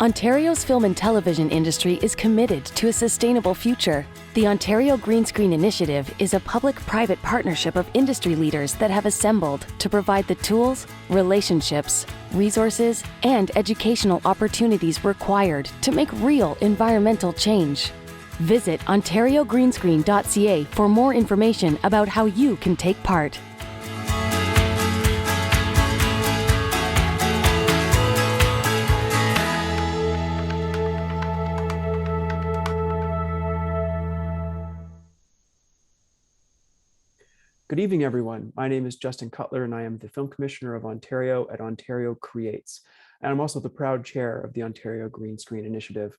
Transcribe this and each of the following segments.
Ontario's film and television industry is committed to a sustainable future. The Ontario Green Screen Initiative is a public-private partnership of industry leaders that have assembled to provide the tools, relationships, resources, and educational opportunities required to make real environmental change. Visit ontariogreenscreen.ca for more information about how you can take part. Good evening, everyone. My name is Justin Cutler, and I am the Film Commissioner of Ontario at Ontario Creates. And I'm also the proud chair of the Ontario Green Screen Initiative.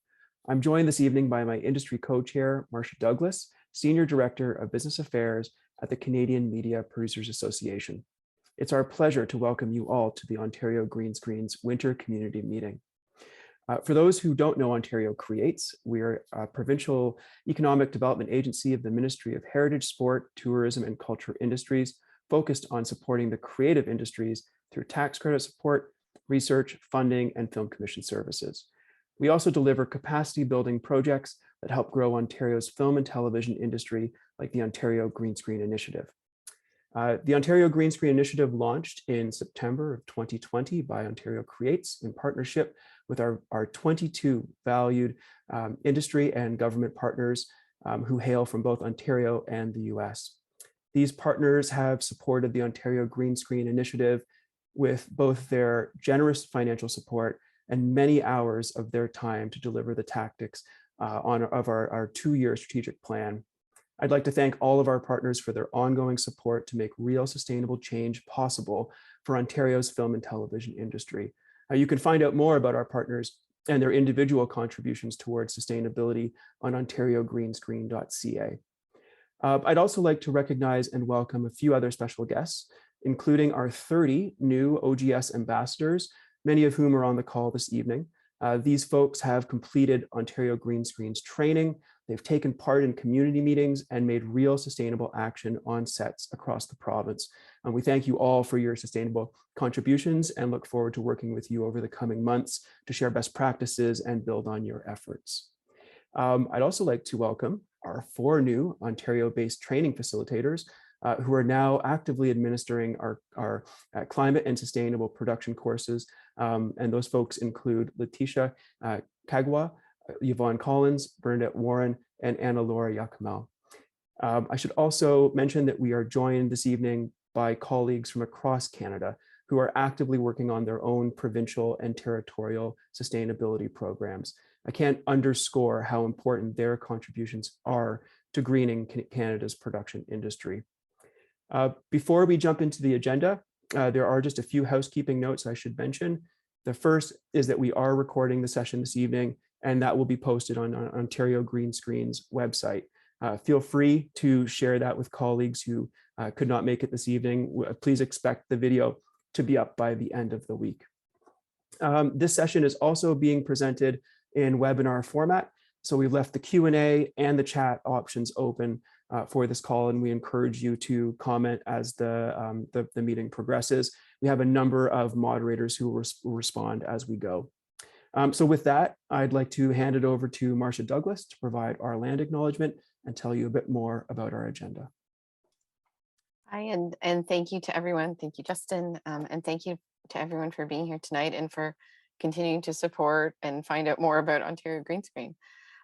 I'm joined this evening by my industry co-chair, Marcia Douglas, Senior Director of Business Affairs at the Canadian Media Producers Association. It's our pleasure to welcome you all to the Ontario Green Screen's Winter Community Meeting. For those who don't know Ontario Creates, we're a provincial economic development agency of the Ministry of Heritage, Sport, Tourism, and Culture Industries, focused on supporting the creative industries through tax credit support, research, funding, and film commission services. We also deliver capacity building projects that help grow Ontario's film and television industry, like the Ontario Green Screen Initiative. The Ontario Green Screen Initiative launched in September of 2020 by Ontario Creates in partnership with our 22 valued industry and government partners who hail from both Ontario and the US. These partners have supported the Ontario Green Screen Initiative with both their generous financial support and many hours of their time to deliver the tactics of our 2-year strategic plan. I'd like to thank all of our partners for their ongoing support to make real sustainable change possible for Ontario's film and television industry. You can find out more about our partners and their individual contributions towards sustainability on ontariogreenscreen.ca. I'd also like to recognize and welcome a few other special guests, including our 30 new OGS ambassadors, many of whom are on the call this evening. These folks have completed Ontario Green Screen's training. They've taken part in community meetings and made real sustainable action on sets across the province. And we thank you all for your sustainable contributions and look forward to working with you over the coming months to share best practices and build on your efforts. I'd also like to welcome our 4 new Ontario-based training facilitators who are now actively administering our climate and sustainable production courses. And those folks include Letitia Kagwa, Yvonne Collins, Bernadette Warren, and Anna Laura Yakamel. I should also mention that we are joined this evening by colleagues from across Canada who are actively working on their own provincial and territorial sustainability programs. I can't underscore how important their contributions are to greening Canada's production industry. Before we jump into the agenda, there are just a few housekeeping notes I should mention. The first is that we are recording the session this evening, and that will be posted on Ontario Green Screen's website. Feel free to share that with colleagues who could not make it this evening. Please expect the video to be up by the end of the week. This session is also being presented in webinar format, so we've left the Q&A and the chat options open for this call, and we encourage you to comment as the meeting progresses. We have a number of moderators who will respond as we go. So with that, I'd like to hand it over to Marcia Douglas to provide our land acknowledgement and tell you a bit more about our agenda. Hi, and thank you to everyone. Thank you, Justin, and thank you to everyone for being here tonight and for continuing to support and find out more about Ontario Green Screen.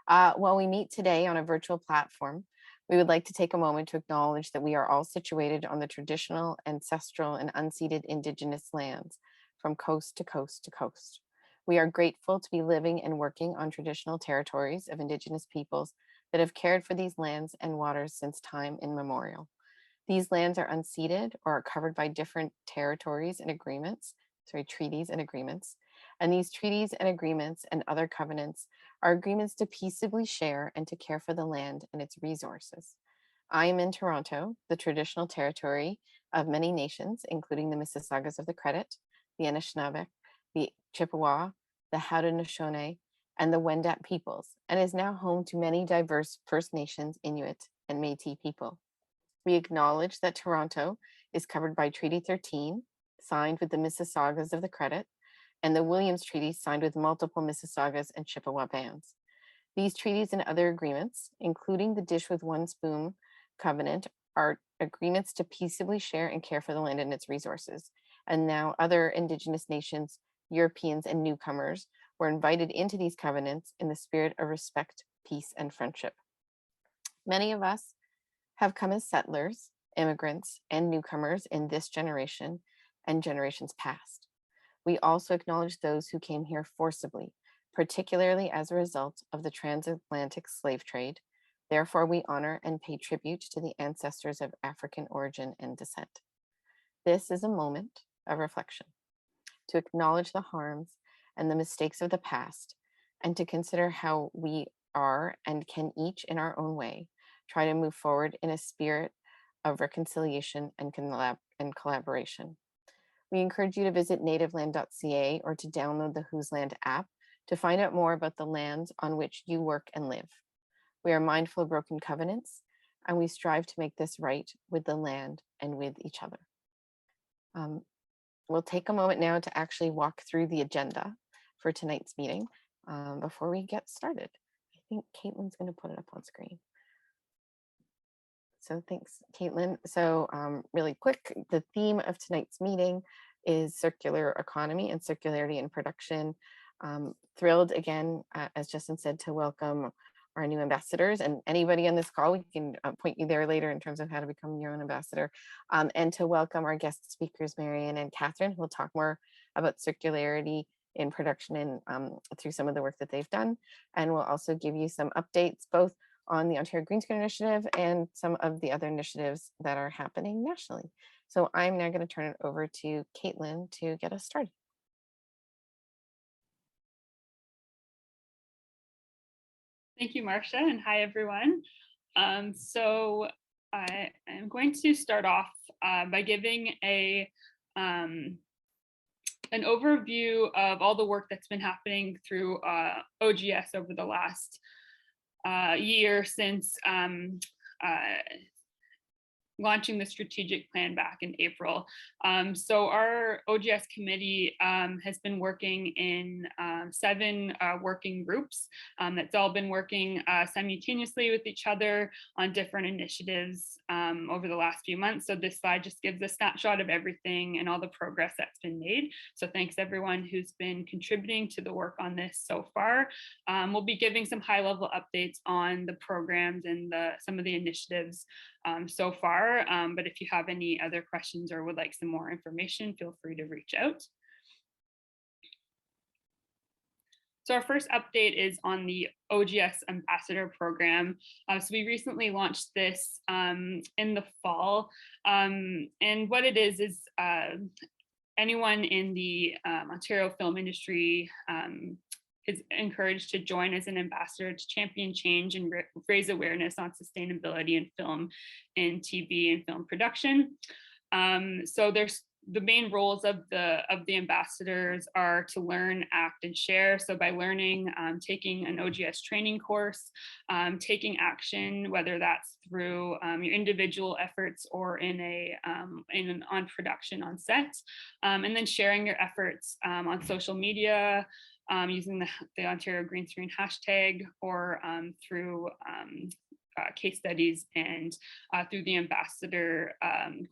While we meet today on a virtual platform, we would like to take a moment to acknowledge that we are all situated on the traditional, ancestral, and unceded Indigenous lands from coast to coast to coast. We are grateful to be living and working on traditional territories of Indigenous peoples that have cared for these lands and waters since time immemorial. These lands are unceded or are covered by different territories and agreements, treaties and agreements. And these treaties and agreements and other covenants are agreements to peaceably share and to care for the land and its resources. I am in Toronto, the traditional territory of many nations, including the Mississaugas of the Credit, the Anishinaabe, the Chippewa, the Haudenosaunee, and the Wendat peoples, and is now home to many diverse First Nations, Inuit, and Métis people. We acknowledge that Toronto is covered by Treaty 13, signed with the Mississaugas of the Credit, and the Williams Treaty signed with multiple Mississaugas and Chippewa bands. These treaties and other agreements, including the Dish with One Spoon Covenant, are agreements to peaceably share and care for the land and its resources. And now other Indigenous nations, Europeans, and newcomers were invited into these covenants in the spirit of respect, peace, and friendship. Many of us have come as settlers, immigrants, and newcomers in this generation and generations past. We also acknowledge those who came here forcibly, particularly as a result of the transatlantic slave trade. Therefore, we honor and pay tribute to the ancestors of African origin and descent. This is a moment of reflection, to acknowledge the harms and the mistakes of the past, and to consider how we are and can each in our own way try to move forward in a spirit of reconciliation and collaboration. We encourage you to visit nativeland.ca or to download the Whose Land app to find out more about the lands on which you work and live. We are mindful of broken covenants, and we strive to make this right with the land and with each other. We'll take a moment now to actually walk through the agenda for tonight's meeting before we get started. I think Caitlin's going to put it up on screen. So thanks, Caitlin. So really quick, the theme of tonight's meeting is circular economy and circularity in production. Thrilled again, as Justin said, to welcome our new ambassadors, and anybody on this call, we can point you there later in terms of how to become your own ambassador, and to welcome our guest speakers, Marion and Catherine, who will talk more about circularity in production and through some of the work that they've done. And we'll also give you some updates, both on the Ontario Green Screen Initiative and some of the other initiatives that are happening nationally. So I'm now going to turn it over to Caitlin to get us started. Thank you, Marcia, and hi, everyone. So I am going to start off by giving an overview of all the work that's been happening through OGS over the last year since launching the strategic plan back in April. So our OGS committee has been working in 7 working groups that's all been working simultaneously with each other on different initiatives over the last few months. So this slide just gives a snapshot of everything and all the progress that's been made. So thanks everyone who's been contributing to the work on this so far. We'll be giving some high-level updates on the programs and some of the initiatives so far, but if you have any other questions or would like some more information, feel free to reach out. So our first update is on the OGS Ambassador Program. So we recently launched this in the fall, and what it is anyone in the Ontario film industry is encouraged to join as an ambassador to champion change and raise awareness on sustainability in film and TV and film production. So there's the main roles of the ambassadors are to learn, act, and share. So by learning, taking an OGS training course, taking action, whether that's through your individual efforts or on production on set, and then sharing your efforts on social media, using the Ontario Green Screen hashtag, or through case studies and through the ambassador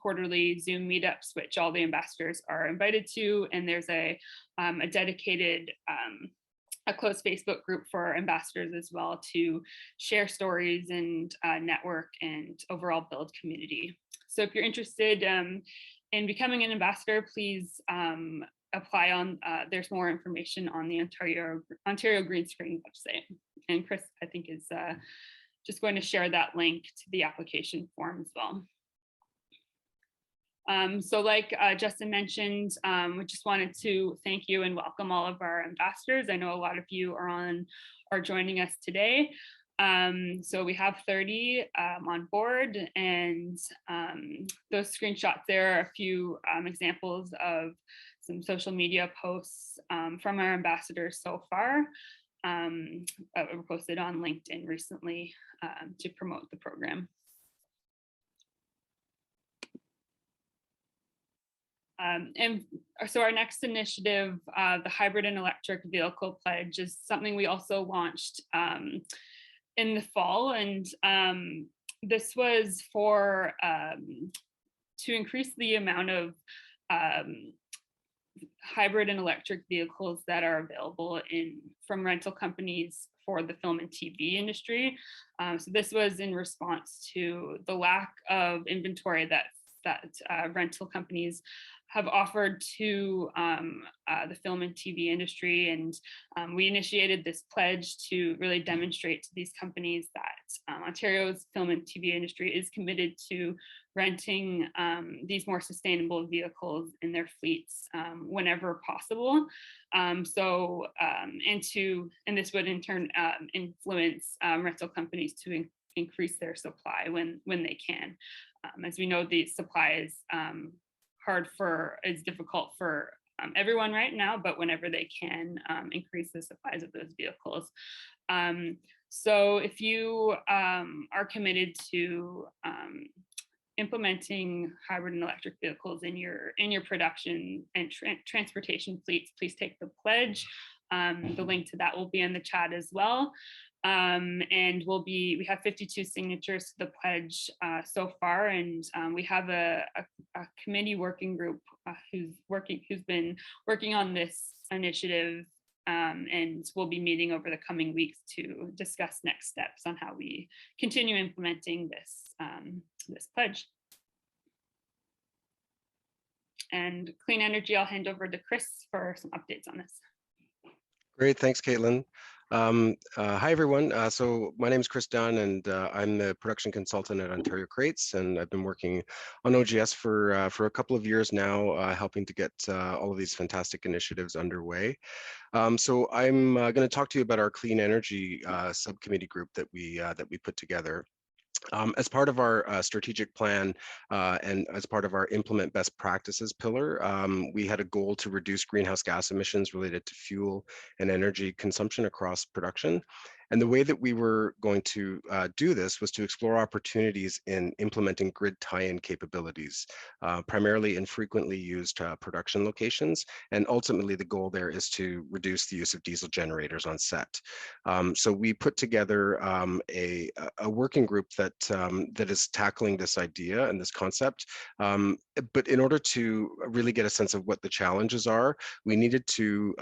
quarterly Zoom meetups, which all the ambassadors are invited to. And there's a dedicated, a closed Facebook group for ambassadors as well to share stories and network and overall build community. So if you're interested in becoming an ambassador, please apply on, there's more information on the Ontario Green Screen website. And Chris, I think, is just going to share that link to the application form as well. So like Justin mentioned, we just wanted to thank you and welcome all of our ambassadors. I know a lot of you are joining us today. So we have 30 on board, and those screenshots there are a few examples of some social media posts from our ambassadors so far that were posted on LinkedIn recently to promote the program. And so our next initiative, the hybrid and electric vehicle pledge, is something we also launched in the fall. And this was for to increase the amount of hybrid and electric vehicles that are available from rental companies for the film and TV industry. So this was in response to the lack of inventory that rental companies have offered to the film and TV industry. And we initiated this pledge to really demonstrate to these companies that Ontario's film and TV industry is committed to renting these more sustainable vehicles in their fleets whenever possible. And this would in turn influence rental companies to increase their supply when they can. As we know, the supply is difficult for everyone right now, but whenever they can, increase the supplies of those vehicles. So if you are committed to implementing hybrid and electric vehicles in your production and transportation fleets, please take the pledge. The link to that will be in the chat as well. And we have 52 signatures to the pledge so far, and we have a committee working group who's been working on this initiative, and we'll be meeting over the coming weeks to discuss next steps on how we continue implementing this pledge. And clean energy, I'll hand over to Chris for some updates on this. Great, thanks, Caitlin. Hi, everyone. So my name is Chris Dunn, and I'm the production consultant at Ontario Creates, and I've been working on OGS for a couple of years now, helping to get all of these fantastic initiatives underway. So I'm going to talk to you about our clean energy subcommittee group that we put together. As part of our strategic plan and as part of our implement best practices pillar, we had a goal to reduce greenhouse gas emissions related to fuel and energy consumption across production. And the way that we were going to do this was to explore opportunities in implementing grid tie-in capabilities, primarily in frequently used production locations. And ultimately, the goal there is to reduce the use of diesel generators on set. So we put together a working group that is tackling this idea and this concept. But in order to really get a sense of what the challenges are, we needed to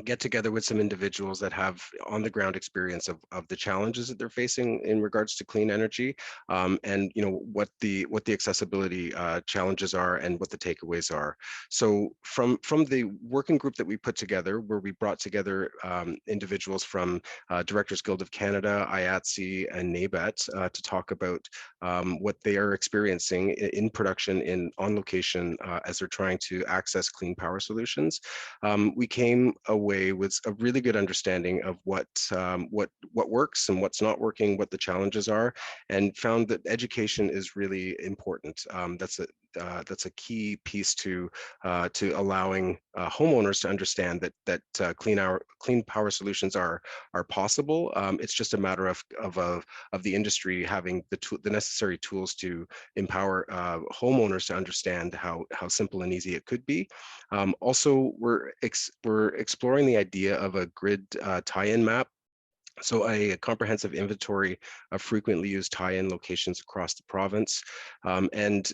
get together with some individuals that have on the ground experience of the challenges that they're facing in regards to clean energy, and what the accessibility challenges are and what the takeaways are. So from the working group that we put together, where we brought together individuals from Directors Guild of Canada, IATSE, and NABET to talk about what they are experiencing in production on location as they're trying to access clean power solutions, we came away with a really good understanding of what works and what's not working, what the challenges are, and found that education is really important. That's a key piece to allowing homeowners to understand that clean power solutions are possible. It's just a matter of the industry having the necessary tools to empower homeowners to understand how simple and easy it could be. Also, we're exploring the idea of a grid tie-in map. So a comprehensive inventory of frequently used tie-in locations across the province. And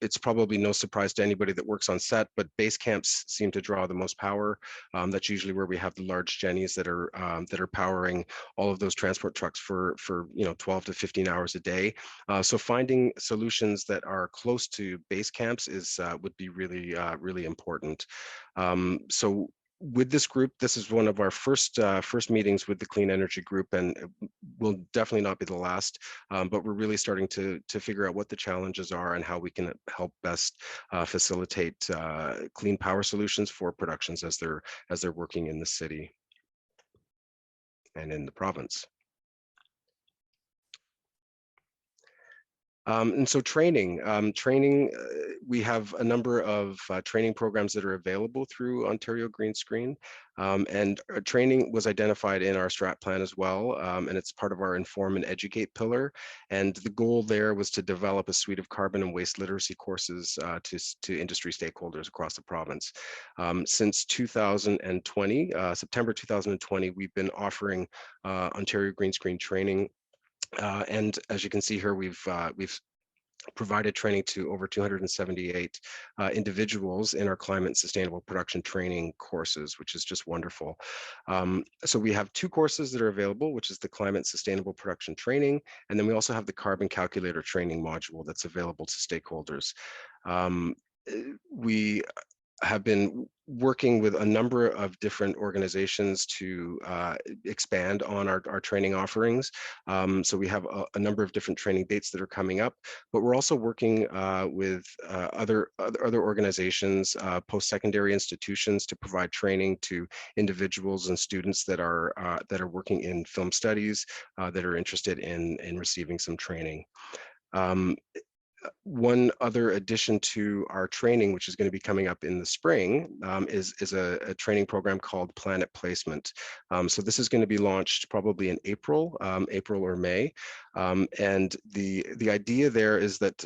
it's probably no surprise to anybody that works on set, but base camps seem to draw the most power. That's usually where we have the large Jennies that are powering all of those transport trucks for 12 to 15 hours a day. So finding solutions that are close to base camps would be really important. So with this group, this is one of our first meetings with the Clean Energy Group, and will definitely not be the last. But we're really starting to figure out what the challenges are and how we can help best facilitate clean power solutions for productions as they're working in the city and in the province. And so training, we have a number of training programs that are available through Ontario Green Screen, and training was identified in our strat plan as well, and it's part of our Inform and Educate pillar. And the goal there was to develop a suite of carbon and waste literacy courses to industry stakeholders across the province. Since 2020, September 2020, we've been offering Ontario Green Screen training. And as you can see here, we've provided training to over 278 individuals in our climate sustainable production training courses, which is just wonderful. So we have two courses that are available, which is the climate sustainable production training, and then we also have the carbon calculator training module that's available to stakeholders. We have been working with a number of different organizations to expand on our training offerings. So we have a number of different training dates that are coming up, but we're also working with other organizations, post-secondary institutions, to provide training to individuals and students that are working in film studies, that are interested in receiving some training. One other addition to our training, which is going to be coming up in the spring, is a training program called Planet Placement. So this is going to be launched probably in April or May. And the idea there is that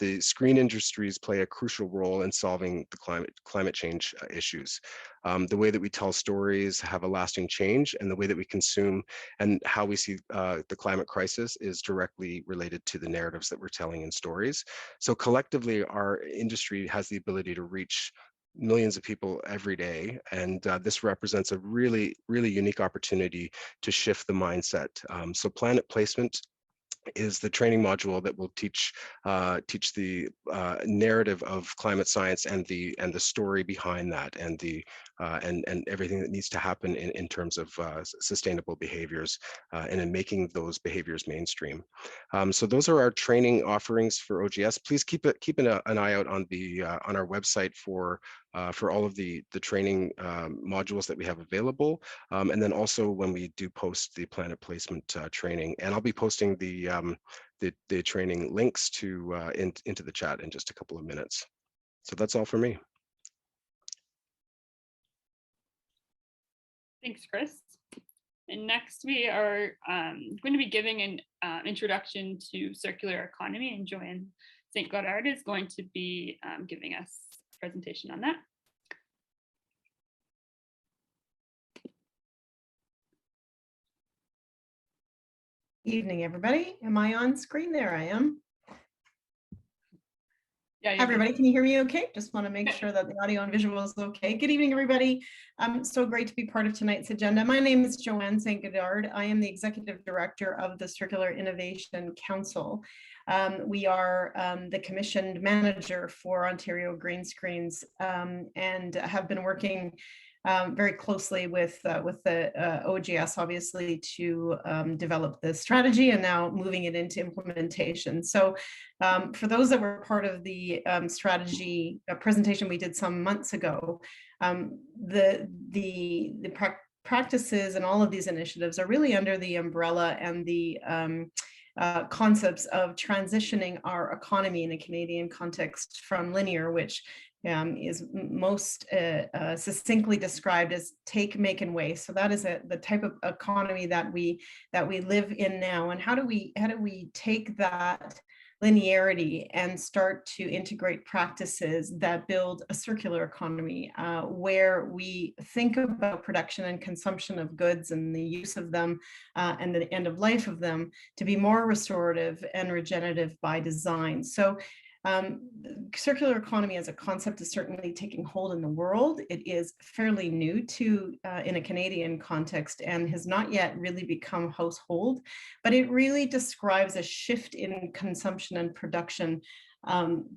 the screen industries play a crucial role in solving the climate change issues. The way that we tell stories have a lasting change, and the way that we consume and how we see the climate crisis is directly related to the narratives that we're telling in stories. So collectively, our industry has the ability to reach millions of people every day, and this represents a really unique opportunity to shift the mindset. So Planet Placement is the training module that will teach the narrative of climate science and the story behind that, and and everything that needs to happen in terms of sustainable behaviors, and in making those behaviors mainstream. So those are our training offerings for OGS. Please keep an eye out on our website for all of the training modules that we have available, and then also when we do post the Planet Placement training. And I'll be posting the training links into the chat in just a couple of minutes. So that's all for me. Thanks, Chris. And next we are going to be giving an introduction to circular economy, and Joanne St. Goddard is going to be giving us a presentation on that. Evening, everybody. Am I on screen? There I am. Yeah, everybody, can you hear me okay? Just want to make sure that the audio and visual is okay. Good evening, everybody. So great to be part of tonight's agenda. My name is Joanne St. Goddard. I am the Executive Director of the Circular Innovation Council. We are the commissioned manager for Ontario Green Screens, and have been working very closely with the OGS, obviously, to develop the strategy and now moving it into implementation. So for those that were part of the strategy presentation we did some months ago, the practices and all of these initiatives are really under the umbrella and the concepts of transitioning our economy in a Canadian context from linear, which is most succinctly described as take, make, and waste. So that is the type of economy that we live in now. And how do we take that linearity and start to integrate practices that build a circular economy, where we think about production and consumption of goods and the use of them and the end of life of them to be more restorative and regenerative by design. So circular economy as a concept is certainly taking hold in the world. It is fairly new to in a Canadian context and has not yet really become household, but it really describes a shift in consumption and production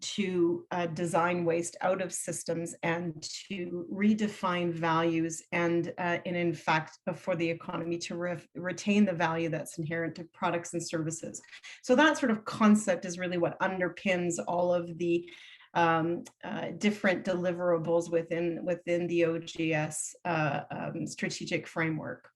to design waste out of systems and to redefine values and in fact for the economy to retain the value that's inherent to products and services. So that sort of concept is really what underpins all of the different deliverables within the OGS strategic framework.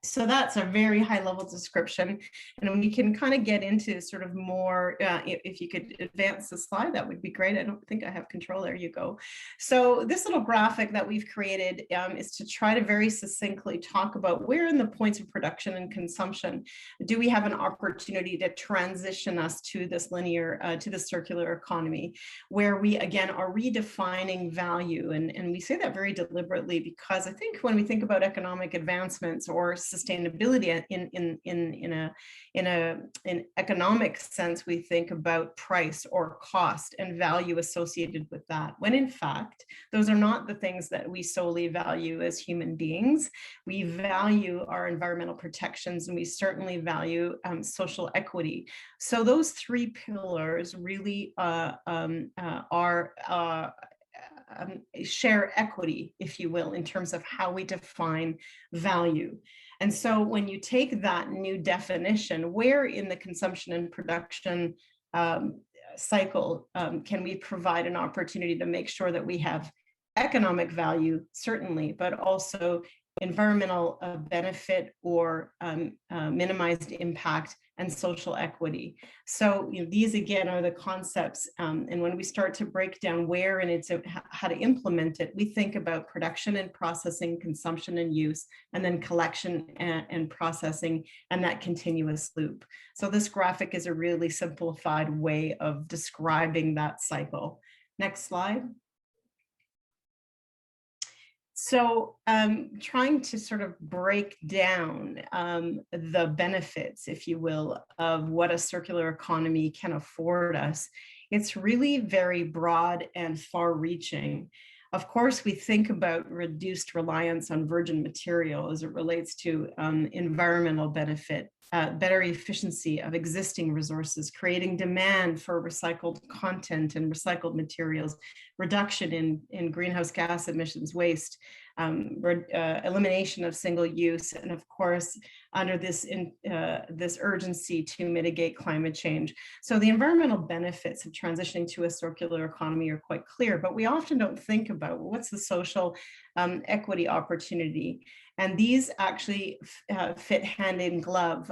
So that's a very high level description. And we can kind of get into sort of more, if you could advance the slide, that would be great. I don't think I have control. There you go. So this little graphic that we've created is to try to very succinctly talk about where in the points of production and consumption do we have an opportunity to transition us to this linear, to the circular economy, where we again are redefining value. And we say that very deliberately because I think when we think about economic advancements or sustainability in an economic sense, we think about price or cost and value associated with that, when in fact those are not the things that we solely value as human beings. We value our environmental protections, and we certainly value social equity. So those three pillars really share equity, if you will, in terms of how we define value. And so when you take that new definition, where in the consumption and production cycle can we provide an opportunity to make sure that we have economic value, certainly, but also environmental benefit or minimized impact and social equity. So these again are the concepts, and when we start to break down where and it's how to implement it, we think about production and processing, consumption and use, and then collection and processing, and that continuous loop. So this graphic is a really simplified way of describing that cycle. Next slide. So trying to sort of break down the benefits, if you will, of what a circular economy can afford us, it's really very broad and far-reaching. Of course, we think about reduced reliance on virgin material as it relates to environmental benefit, better efficiency of existing resources, creating demand for recycled content and recycled materials, reduction in greenhouse gas emissions, waste, elimination of single use, and of course, under this urgency to mitigate climate change. So the environmental benefits of transitioning to a circular economy are quite clear, but we often don't think about, well, what's the social equity opportunity? And these actually fit hand in glove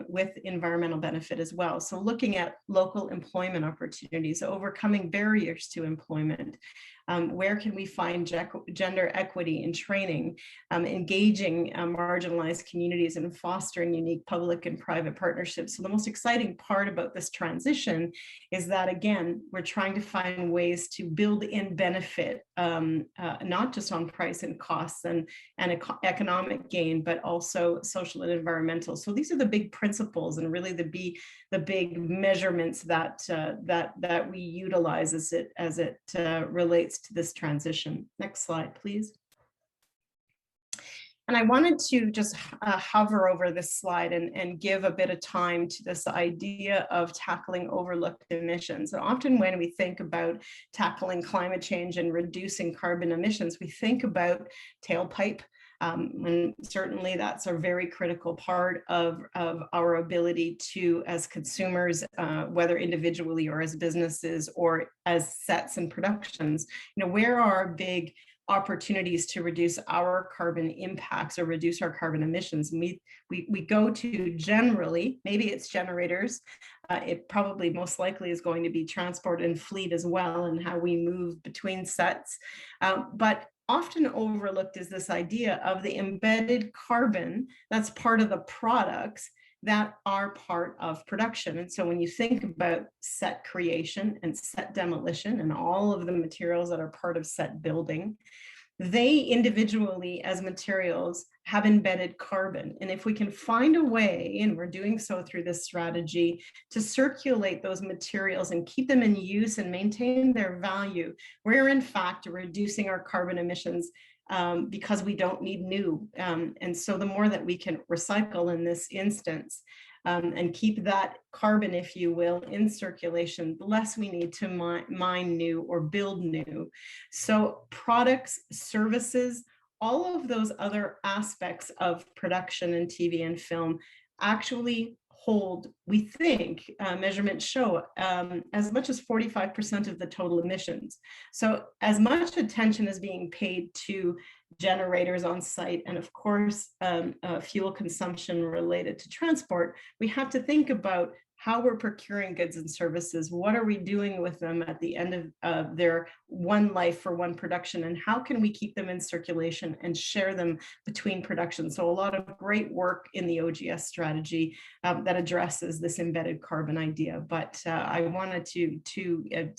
with environmental benefit as well. So looking at local employment opportunities, overcoming barriers to employment, where can we find gender equity in training, engaging marginalized communities and fostering unique public and private partnerships. So the most exciting part about this transition is that, again, we're trying to find ways to build in benefit, not just on price and costs and economic gain, but also social and environmental. So these are the big principles and really the big measurements that we utilize as it relates to this transition. Next slide, please. And I wanted to just hover over this slide and give a bit of time to this idea of tackling overlooked emissions. And often when we think about tackling climate change and reducing carbon emissions, we think about tailpipe. And certainly that's a very critical part of our ability to, as consumers, whether individually or as businesses or as sets and productions, where are big opportunities to reduce our carbon impacts or reduce our carbon emissions. And we go to generally, maybe it's generators, it probably most likely is going to be transport and fleet as well, and how we move between sets. But often overlooked is this idea of the embedded carbon that's part of the products that are part of production. And so when you think about set creation and set demolition and all of the materials that are part of set building, they individually as materials have embedded carbon. And if we can find a way, and we're doing so through this strategy, to circulate those materials and keep them in use and maintain their value, we're in fact reducing our carbon emissions because we don't need new. And so the more that we can recycle in this instance and keep that carbon, if you will, in circulation, the less we need to mine new or build new. So products, services, all of those other aspects of production and TV and film actually hold, we think, measurements show, as much as 45% of the total emissions. So as much attention is being paid to generators on site, and of course, fuel consumption related to transport, we have to think about how we're procuring goods and services. What are we doing with them at the end of their one life for one production, and how can we keep them in circulation and share them between production? So a lot of great work in the OGS strategy that addresses this embedded carbon idea. But I wanted to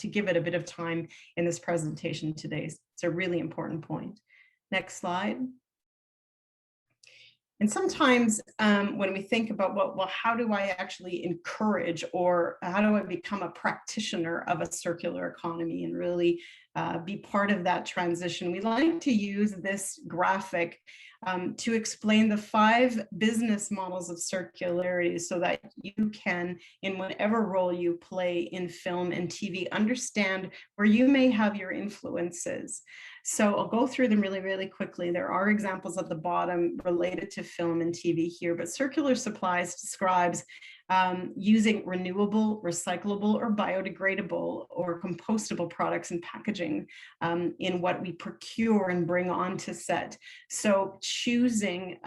give it a bit of time in this presentation today. It's a really important point. Next slide. And sometimes when we think about, well, how do I actually encourage, or how do I become a practitioner of a circular economy and really be part of that transition, we like to use this graphic to explain the 5 business models of circularity so that you can, in whatever role you play in film and TV, understand where you may have your influences. So I'll go through them really, really quickly. There are examples at the bottom related to film and TV here, but circular supplies describes using renewable, recyclable, or biodegradable or compostable products and packaging in what we procure and bring onto set. So choosing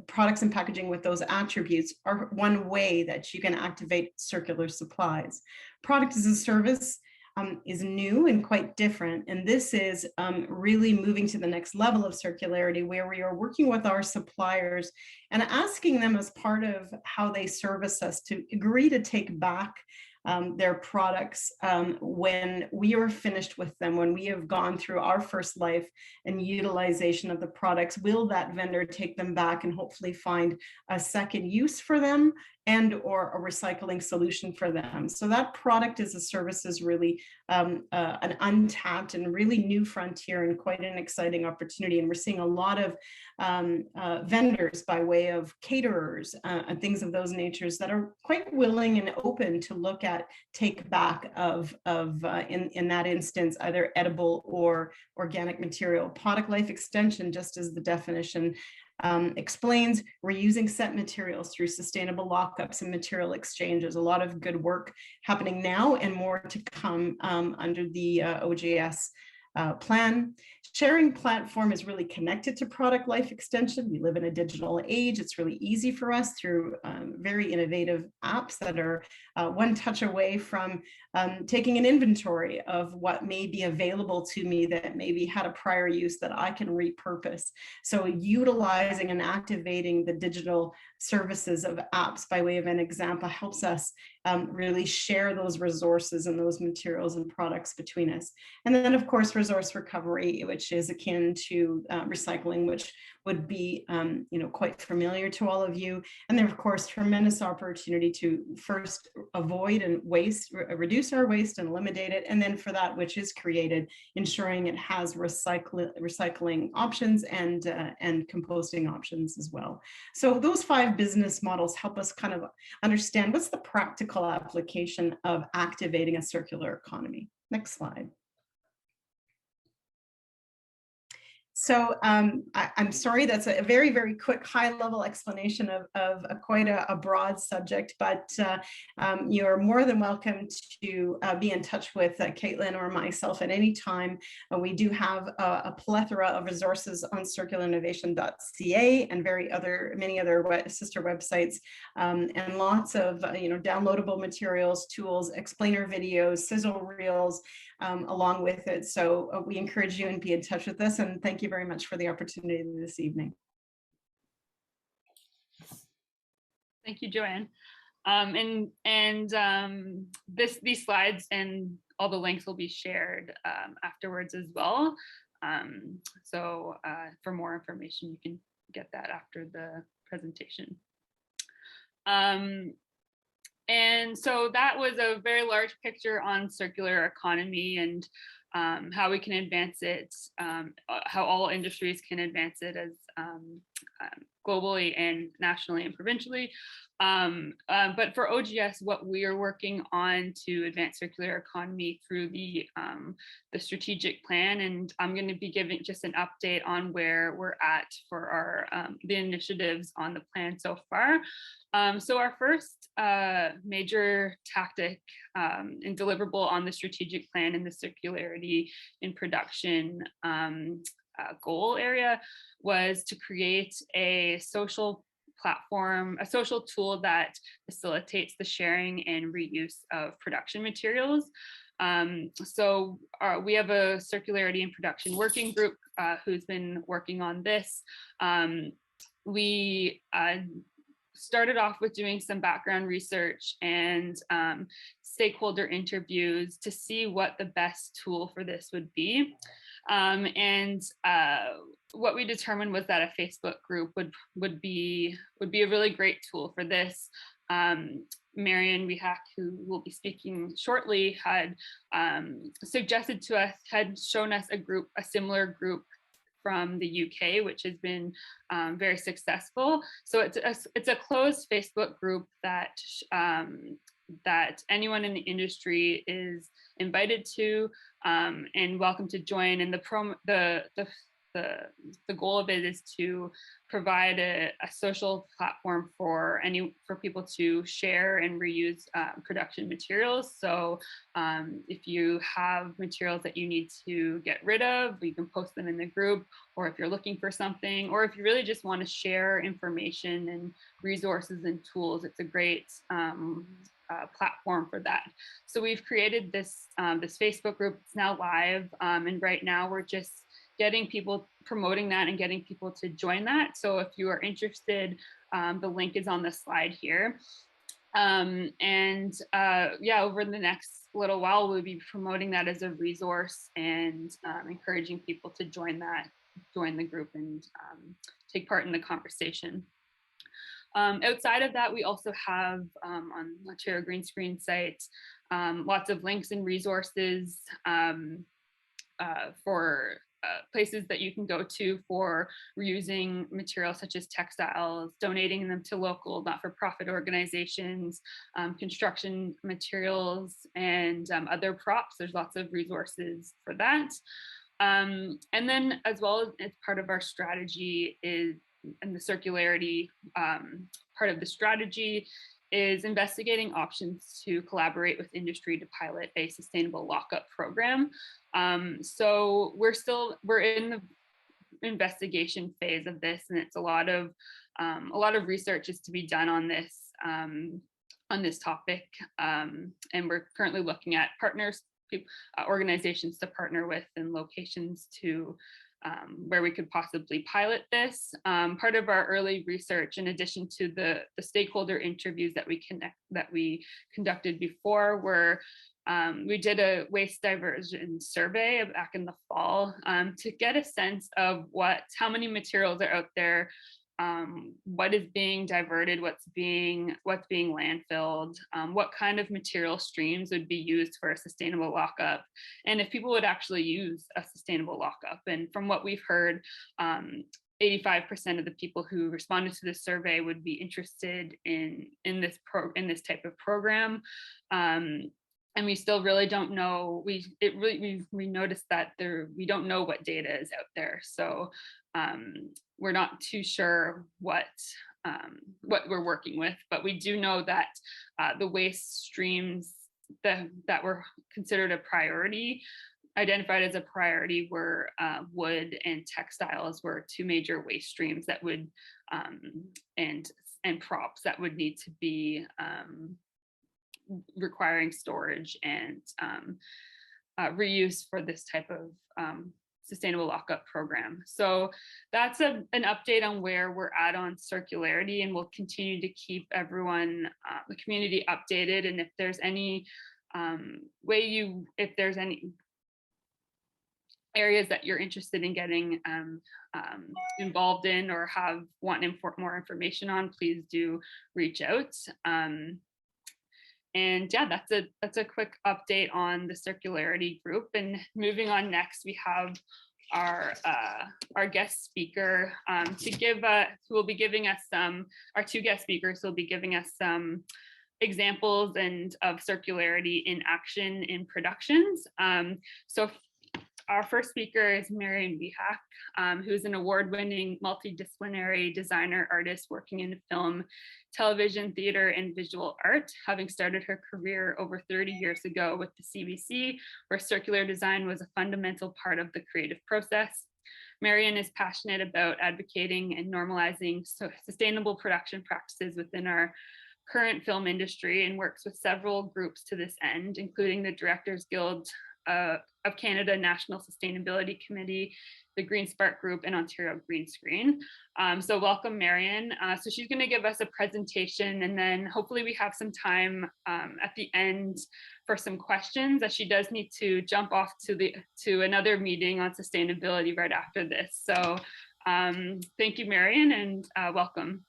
products and packaging with those attributes are one way that you can activate circular supplies. Product as a service is new and quite different. And this is really moving to the next level of circularity, where we are working with our suppliers and asking them, as part of how they service us, to agree to take back their products when we are finished with them, when we have gone through our first life and utilization of the products. Will that vendor take them back and hopefully find a second use for them and or a recycling solution for them? So that product as a service is really an untapped and really new frontier and quite an exciting opportunity. And we're seeing a lot of vendors by way of caterers and things of those natures that are quite willing and open to look at take back of in that instance, either edible or organic material. Product life extension, just as the definition explains, we're using set materials through sustainable lockups and material exchanges. A lot of good work happening now and more to come under the OGS plan. Sharing platform is really connected to product life extension. We live in a digital age. It's really easy for us through very innovative apps that are one touch away from taking an inventory of what may be available to me that maybe had a prior use that I can repurpose. So utilizing and activating the digital services of apps, by way of an example, helps us really share those resources and those materials and products between us. And then, of course, resource recovery, which is akin to recycling, which would be quite familiar to all of you. And then, of course, tremendous opportunity to first avoid and waste, reduce our waste and eliminate it. And then for that which is created, ensuring it has recycling options and composting options as well. So those 5 business models help us kind of understand what's the practical application of activating a circular economy. Next slide. So I'm sorry, that's a very, very quick high-level explanation of quite a broad subject, but you're more than welcome to be in touch with Caitlin or myself at any time. We do have a plethora of resources on circularinnovation.ca and many other sister websites, and lots of downloadable materials, tools, explainer videos, sizzle reels, along with it. So we encourage you and be in touch with us, and thank you very much for the opportunity this evening. Thank you, Joanne. These slides and all the links will be shared afterwards as well. So for more information, you can get that after the presentation. And so that was a very large picture on circular economy and how we can advance it, how all industries can advance it as globally and nationally and provincially. But for OGS, what we are working on to advance circular economy through the strategic plan, and I'm going to be giving just an update on where we're at for our the initiatives on the plan so far. So our first major tactic and deliverable on the strategic plan and the circularity in production goal area was to create a social platform, a social tool that facilitates the sharing and reuse of production materials. So we have a circularity and production working group who's been working on this. We started off with doing some background research and stakeholder interviews to see what the best tool for this would be. What we determined was that a Facebook group would be a really great tool for this. Marion Rehak, who will be speaking shortly, had suggested to us, had shown us a similar group from the UK, which has been very successful. So it's a closed Facebook group that that anyone in the industry is invited to and welcome to join. And the goal of it is to provide a social platform for people to share and reuse production materials. So if you have materials that you need to get rid of, you can post them in the group, or if you're looking for something, or if you really just want to share information and resources and tools, it's a great platform for that. So we've created this Facebook group. It's now live, and right now we're just getting people, promoting that and getting people to join that. So if you are interested, the link is on the slide here. Yeah, over the next little while, we'll be promoting that as a resource and encouraging people to join the group and take part in the conversation. Outside of that, we also have on Ontario Green Screen site lots of links and resources for places that you can go to for reusing materials such as textiles, donating them to local not-for-profit organizations, construction materials, and other props. There's lots of resources for that. And then as well as part of our strategy is, and the circularity part of the strategy is investigating options to collaborate with industry to pilot a sustainable lockup program. So we're in the investigation phase of this, and it's a lot of research is to be done on this topic, and we're currently looking at partners, organizations to partner with, and locations to where we could possibly pilot this. Part of our early research, in addition to the stakeholder interviews that we conducted before, were we did a waste diversion survey back in the fall to get a sense of how many materials are out there, what is being diverted, what's being landfilled, what kind of material streams would be used for a sustainable lockup, and if people would actually use a sustainable lockup. And from what we've heard, 85% of the people who responded to this survey would be interested in this type of program. And we still really don't know. We noticed that we don't know what data is out there. So we're not too sure what we're working with, but we do know that the waste streams that were considered a priority, identified as a priority, were wood and textiles were two major waste streams that would and props that would need to be requiring storage and reuse for this type of sustainable lockup program. So that's an update on where we're at on circularity, and we'll continue to keep everyone, the community, updated. And if there's any if there's any areas that you're interested in getting involved in or want more information on, please do reach out. And yeah, that's a quick update on the circularity group. And moving on next, we have our guest speaker to give who will be giving us our two guest speakers will be giving us some examples and of circularity in action in productions. So our first speaker is Marian Vihak, who is an award-winning multidisciplinary designer artist working in film, television, theater, and visual art, having started her career over 30 years ago with the CBC, where circular design was a fundamental part of the creative process. Marian is passionate about advocating and normalizing sustainable production practices within our current film industry and works with several groups to this end, including the Directors Guild of Canada National Sustainability Committee, the Green Spark Group, and Ontario Green Screen. So welcome, Marian. So she's going to give us a presentation, and then hopefully we have some time at the end for some questions, as she does need to jump off to another meeting on sustainability right after this. So thank you, Marian, and welcome.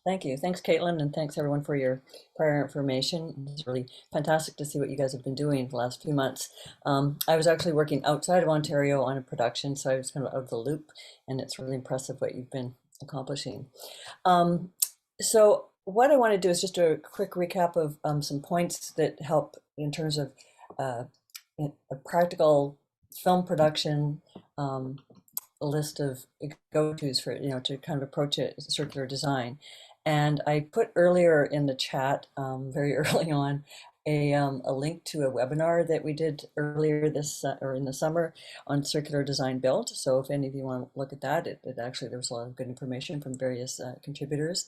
Thank you. Thanks, Caitlin, and thanks everyone for your prior information. It's really fantastic to see what you guys have been doing the last few months. I was actually working outside of Ontario on a production, so I was kind of out of the loop, and it's really impressive what you've been accomplishing. So what I want to do is just a quick recap of some points that help in terms of a practical film production list of go-tos for, to kind of approach it as a circular design. And I put earlier in the chat, very early on, a link to a webinar that we did earlier this or in the summer on circular design build. So if any of you want to look at that, it actually, there was a lot of good information from various contributors.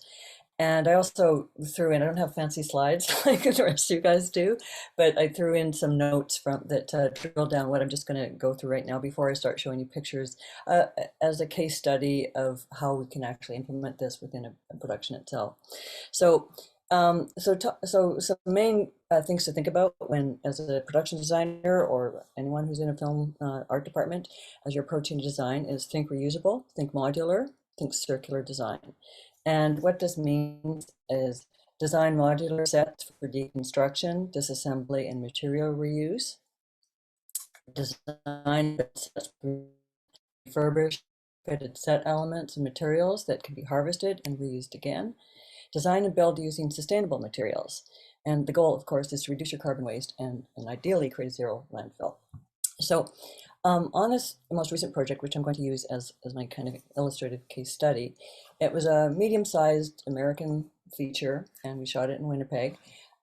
And I also threw in, I don't have fancy slides like the rest of you guys do, but I threw in some notes from that drill down what I'm just going to go through right now before I start showing you pictures as a case study of how we can actually implement this within a production itself. So some main things to think about when, as a production designer or anyone who's in a film art department, as you're approaching design, is think reusable, think modular, think circular design. And what this means is design modular sets for deconstruction, disassembly, and material reuse. Design sets for refurbished, fitted set elements and materials that can be harvested and reused again. Design and build using sustainable materials. And the goal, of course, is to reduce your carbon waste and ideally create zero landfill. So on this most recent project, which I'm going to use as my kind of illustrative case study, it was a medium-sized American feature, and we shot it in Winnipeg.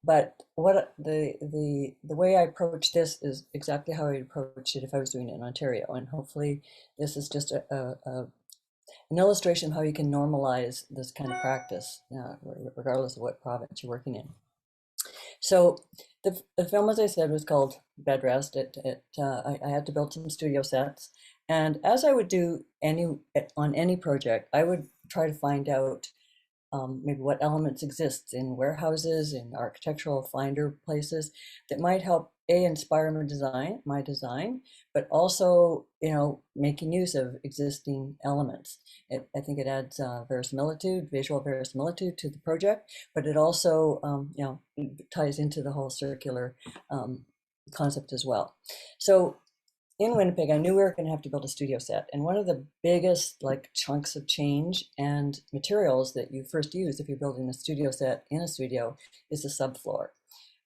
But what the way I approach this is exactly how I'd approach it if I was doing it in Ontario. And hopefully this is just an illustration of how you can normalize this kind of practice, regardless of what province you're working in. So the film, as I said, was called Bed Rest. I had to build some studio sets. And as I would do on any project, I would try to find out maybe what elements exist in warehouses, in architectural finder places that might help inspire my design, but also, making use of existing elements. I think it adds verisimilitude, visual verisimilitude to the project, but it also, ties into the whole circular concept as well. So in Winnipeg, I knew we were going to have to build a studio set. And one of the biggest chunks of change and materials that you first use if you're building a studio set in a studio is the subfloor.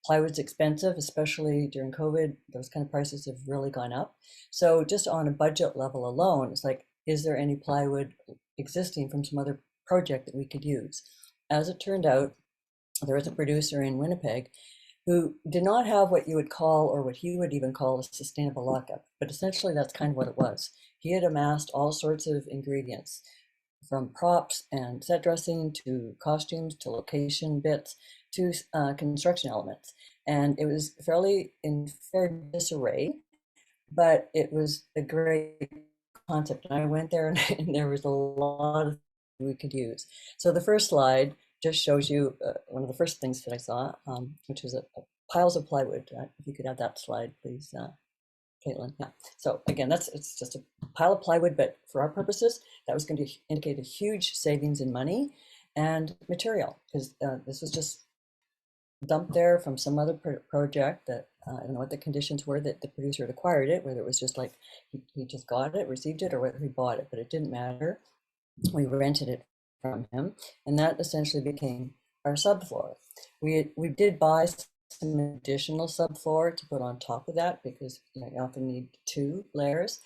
Plywood's expensive, especially during COVID. Those kind of prices have really gone up. So just on a budget level alone, it's like, is there any plywood existing from some other project that we could use? As it turned out, there was a producer in Winnipeg who did not have what you would call, or what he would even call, a sustainable lockup. But essentially that's kind of what it was. He had amassed all sorts of ingredients, from props and set dressing to costumes to location bits to construction elements. And it was fairly in fair disarray, but it was a great concept. And I went there and there was a lot of we could use. So the first slide just shows you one of the first things that I saw, which was piles of plywood. If you could add that slide, please, Caitlin. Yeah. So again, it's just a pile of plywood, but for our purposes, that was going to indicate a huge savings in money and material, because this was just dumped there from some other project that I don't know what the conditions were that the producer had acquired it, whether it was just like he just got it, received it, or whether he bought it, but it didn't matter. We rented it from him, and that essentially became our subfloor. We did buy some additional subfloor to put on top of that because you often need 2 layers.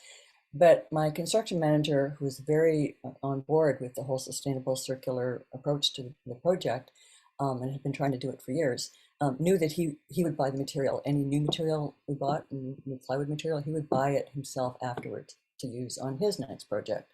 But my construction manager, who was very on board with the whole sustainable circular approach to the project, and had been trying to do it for years, knew that he would buy the material. Any new material we bought, new plywood material, he would buy it himself afterwards to use on his next project.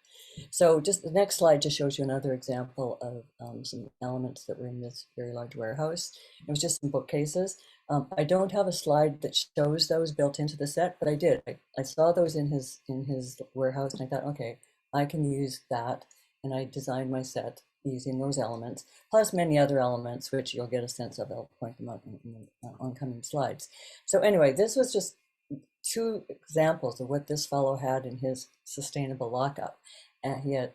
So just the next slide just shows you another example of some elements that were in this very large warehouse. It was just some bookcases. I don't have a slide that shows those built into the set, but I did. I saw those in his warehouse, and I thought, okay, I can use that, and I designed my set using those elements, plus many other elements, which you'll get a sense of. I'll point them out in the oncoming slides. So anyway, this was just 2 examples of what this fellow had in his sustainable lockup. And he had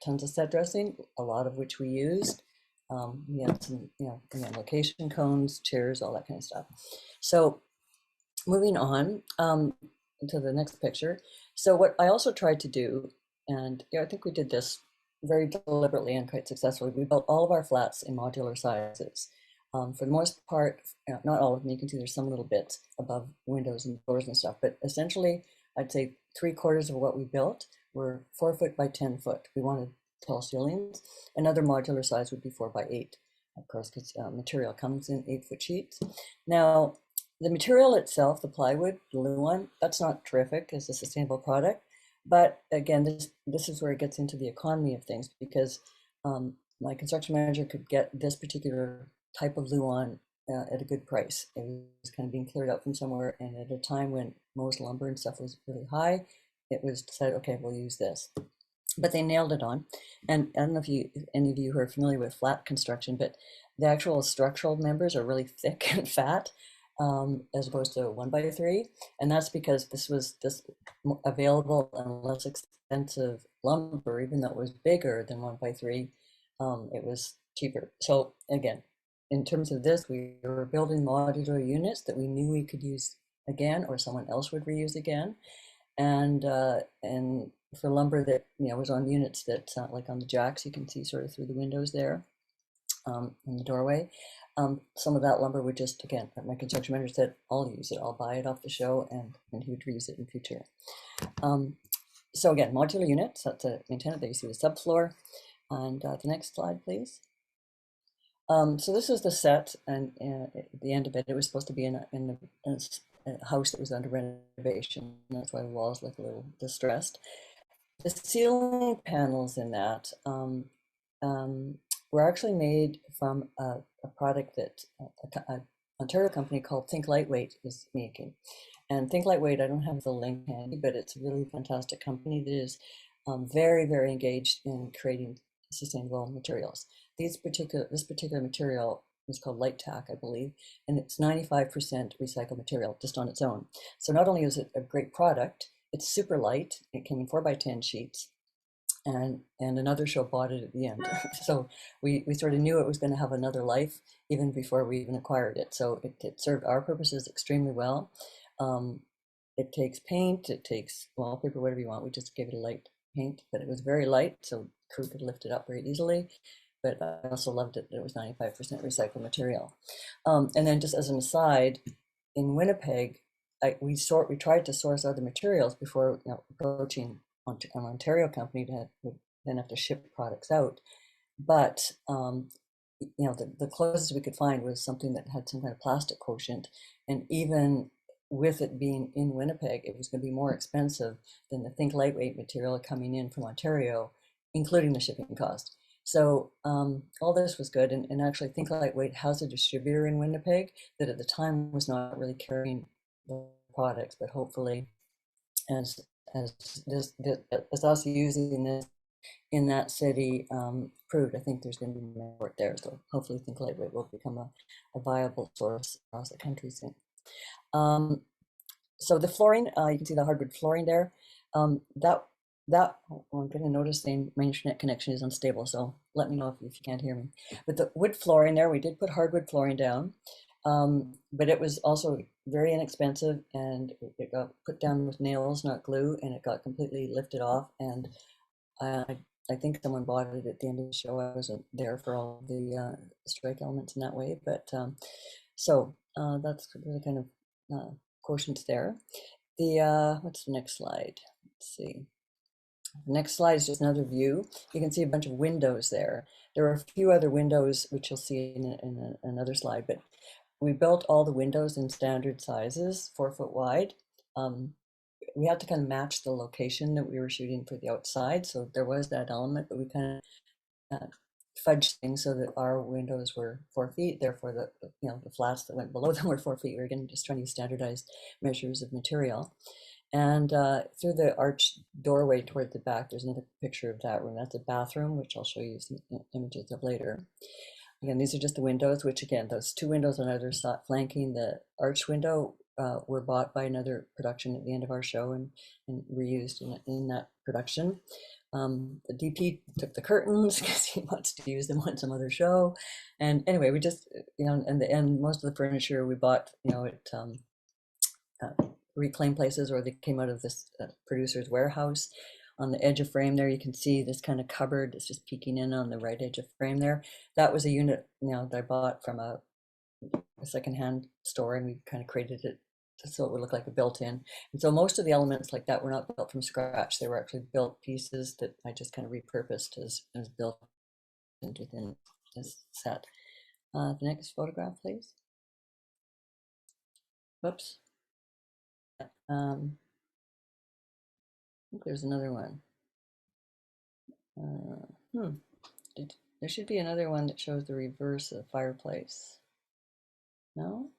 tons of set dressing, a lot of which we used. He had some, again, location cones, chairs, all that kind of stuff. So moving on to the next picture. So what I also tried to do, and I think we did this very deliberately and quite successfully, we built all of our flats in modular sizes. For the most part, not all of them, you can see there's some little bits above windows and doors and stuff, but essentially I'd say 3/4 of what we built were 4 foot by 10 foot. We wanted tall ceilings. Another modular size would be 4 by 8, of course, because material comes in 8-foot sheets. Now, the material itself, the plywood, the Luan, that's not terrific as a sustainable product. But again, this is where it gets into the economy of things, because my construction manager could get this particular type of Luan at a good price. It was kind of being cleared out from somewhere, and at a time when most lumber and stuff was really high, it was decided, okay, we'll use this. But they nailed it on. And I don't know if any of you who are familiar with flat construction, but the actual structural members are really thick and fat, as opposed to 1x3. And that's because this was available and less expensive lumber, even though it was bigger than 1x3, it was cheaper. So again, in terms of this, we were building modular units that we knew we could use again, or someone else would reuse again. And for lumber that was on units that, like on the jacks, you can see sort of through the windows there, in the doorway. Some of that lumber would just, again, my construction manager said, I'll use it, I'll buy it off the show, and he would reuse it in future. So again, modular units, that's an antenna that you see the subfloor. And the next slide, please. So this is the set, and at the end of it, it was supposed to be in a house that was under renovation. That's why the walls look a little distressed. The ceiling panels in that were actually made from a product that an Ontario company called Think Lightweight is making. And Think Lightweight, I don't have the link handy, but it's a really fantastic company that is very, very engaged in creating sustainable materials. This particular material is called Light Tack, I believe, and it's 95% recycled material just on its own. So not only is it a great product, it's super light. It came in 4 by 10 sheets, and another show bought it at the end. So we sort of knew it was going to have another life even before we even acquired it. So it served our purposes extremely well. It takes paint, it takes wallpaper, whatever you want. We just gave it a light paint, but it was very light, so crew could lift it up very easily. But I also loved it that it was 95% recycled material. And then just as an aside, in Winnipeg, we tried to source other materials before approaching an Ontario company that would then have to ship products out. But the closest we could find was something that had some kind of plastic quotient, and even with it being in Winnipeg, it was going to be more expensive than the Think Lightweight material coming in from Ontario, including the shipping cost. So all this was good, and actually Think Lightweight has a distributor in Winnipeg that at the time was not really carrying the products, but hopefully as us using this in that city proved, I think there's going to be more work there. So hopefully Think Lightweight will become a viable source across the country soon. So the flooring, you can see the hardwood flooring there. I'm going to notice saying my internet connection is unstable, so let me know if you can't hear me. But the wood flooring there, we did put hardwood flooring down, But it was also very inexpensive, and it got put down with nails, not glue, and it got completely lifted off. And I think someone bought it at the end of the show. I wasn't there for all the strike elements in that way, but so that's the kind of quotient there. The what's the next slide? Let's see. The next slide is just another view. You can see a bunch of windows there. There are a few other windows, which you'll see in another slide, but we built all the windows in standard sizes, 4 foot wide. We had to kind of match the location that we were shooting for the outside. So there was that element, but we kind of fudged things so that our windows were 4 feet. Therefore, the flats that went below them were 4 feet. We were again just trying to use standardized measures of material. And through the arched doorway toward the back, there's another picture of that room. That's a bathroom, which I'll show you some images of later. Again, these are just the windows, which again, those 2 windows on either side flanking the arch window were bought by another production at the end of our show and reused in that production. The DP took the curtains because he wants to use them on some other show. And anyway, we just, in the end, most of the furniture we bought, at reclaimed places, or they came out of this producer's warehouse. On the edge of frame there, you can see this kind of cupboard that's just peeking in on the right edge of frame there. That was a unit, that I bought from a secondhand store, and we kind of created it so it would look like a built-in. And so most of the elements like that were not built from scratch. They were actually built pieces that I just kind of repurposed as built within this set. The next photograph, please. Whoops. I think there's another one. There should be another one that shows the reverse of the fireplace. No?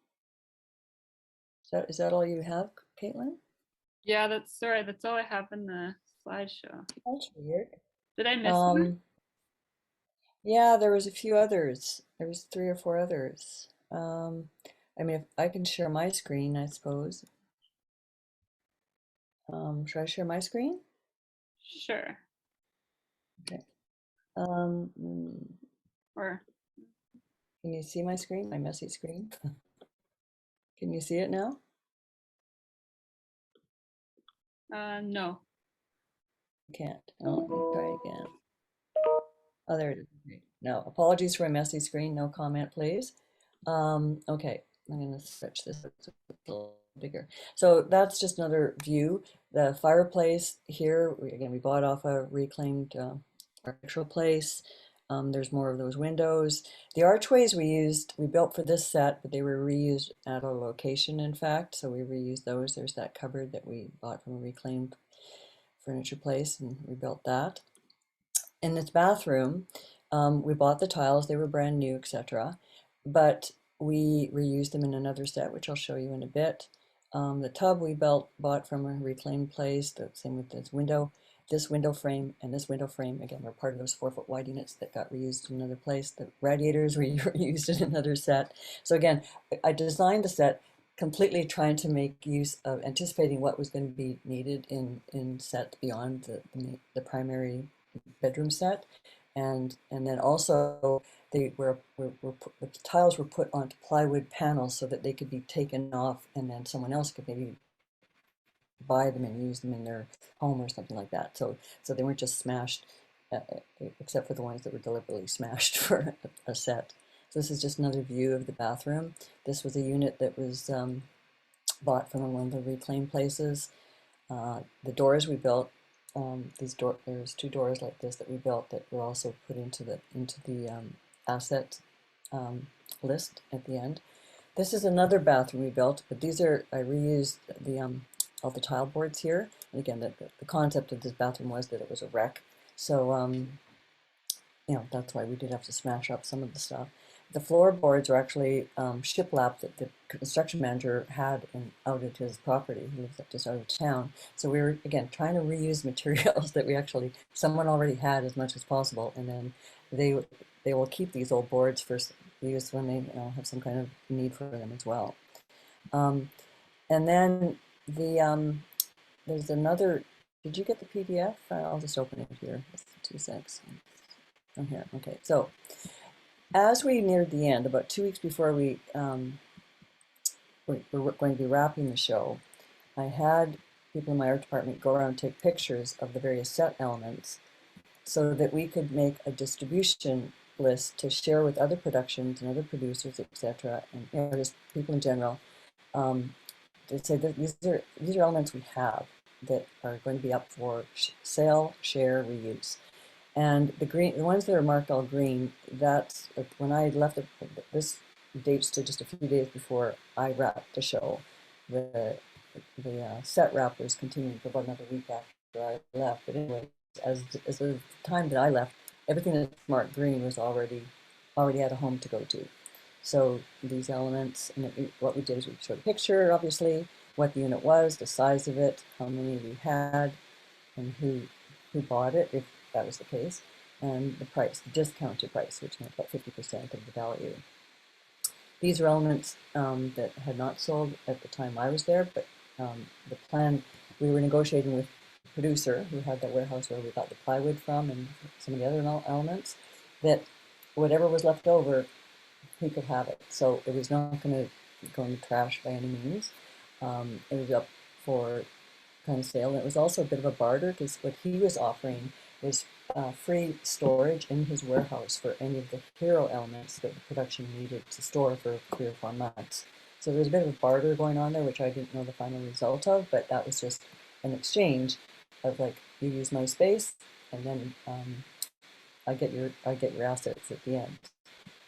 Is that all you have, Caitlin? Yeah, that's all I have in the slideshow. That's weird. Did I miss one? Yeah, there was a few others. There was 3 or 4 others. I mean, if I can share my screen, I suppose. Should I share my screen? Sure. Okay. Or can you see my screen, my messy screen? Can you see it now? no. Can't. Oh, let me try again. Oh, there it is. Okay. No, apologies for a messy screen. No comment, please. Okay, I'm going to stretch this a little bigger. So that's just another view. The fireplace here, we bought off a reclaimed architectural place. There's more of those windows. The archways we built for this set, but they were reused at a location, in fact. So we reused those. There's that cupboard that we bought from a reclaimed furniture place, and we built that. In this bathroom, we bought the tiles. They were brand new, etc. But we reused them in another set, which I'll show you in a bit. The tub we bought from a reclaimed place. The same with this window frame, and this window frame, again, were part of those 4 foot wide units that got reused in another place. The radiators were reused in another set. So again, I designed the set completely trying to make use of anticipating what was going to be needed in sets beyond the primary bedroom set. And then also the tiles were put onto plywood panels so that they could be taken off, and then someone else could maybe buy them and use them in their home or something like that. So they weren't just smashed, except for the ones that were deliberately smashed for a set. So this is just another view of the bathroom. This was a unit that was bought from one of the reclaimed places. The doors we built, there's 2 doors like this that we built that were also put into the asset list at the end. This is another bathroom we built, but I reused all the tile boards here. And again, the concept of this bathroom was that it was a wreck. So, that's why we did have to smash up some of the stuff. The floorboards are actually shiplap that the construction manager had out at his property. He lives just out of town. So we were, again, trying to reuse materials that someone already had as much as possible. And then they will keep these old boards for use when they have some kind of need for them as well. And then there's another, did you get the PDF? I'll just open it here. Just 2 seconds. From here. Okay, so as we neared the end, about 2 weeks before we we're going to be wrapping the show, I had people in my art department go around and take pictures of the various set elements so that we could make a distribution list to share with other productions and other producers, etc., and just people in general, to say that these are elements we have that are going to be up for sale, share, reuse. And the ones that are marked all green, that's when I left it. This dates to just a few days before I wrapped the show. The set wrap was continuing for about another week after I left. But anyway, as the time that I left, everything that's marked green was already had a home to go to. So these elements, and what we did is we showed a picture, obviously, what the unit was, the size of it, how many we had, and who bought it, if that was the case, and the price, the discounted price, which meant about 50% of the value. These are elements that had not sold at the time I was there, but the plan, we were negotiating with the producer who had the warehouse where we got the plywood from and some of the other elements, that whatever was left over, he could have it. So it was not going to go in the trash by any means. It was up for kind of sale. And it was also a bit of a barter because what he was offering was free storage in his warehouse for any of the hero elements that the production needed to store for 3 or 4 months. So there was a bit of a barter going on there, which I didn't know the final result of, but that was just an exchange of like, you use my space, and then I get your assets at the end.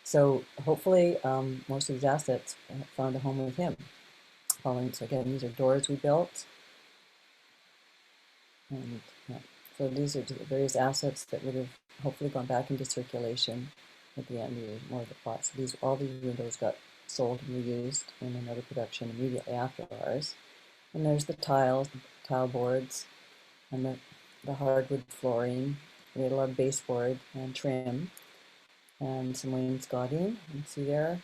So hopefully most of these assets found a home with him. So again, these are doors we built. And yeah, so these are the various assets that would have hopefully gone back into circulation at the end. These are more of the plots. So all these windows got sold and reused in another production immediately after ours. And there's the tiles, the tile boards, and the hardwood flooring. We had a lot of baseboard and trim, and some wainscoting, you can see there.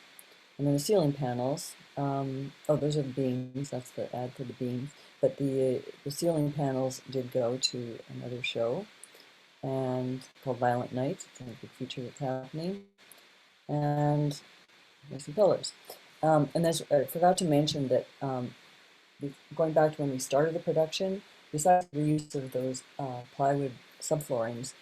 And then the ceiling panels, those are the beams, that's the ad for the beams. But the ceiling panels did go to another show, and called Violent Night. It's a big feature that's happening. And there's some pillars. And I forgot to mention that going back to when we started the production, besides the use of those plywood subfloorings,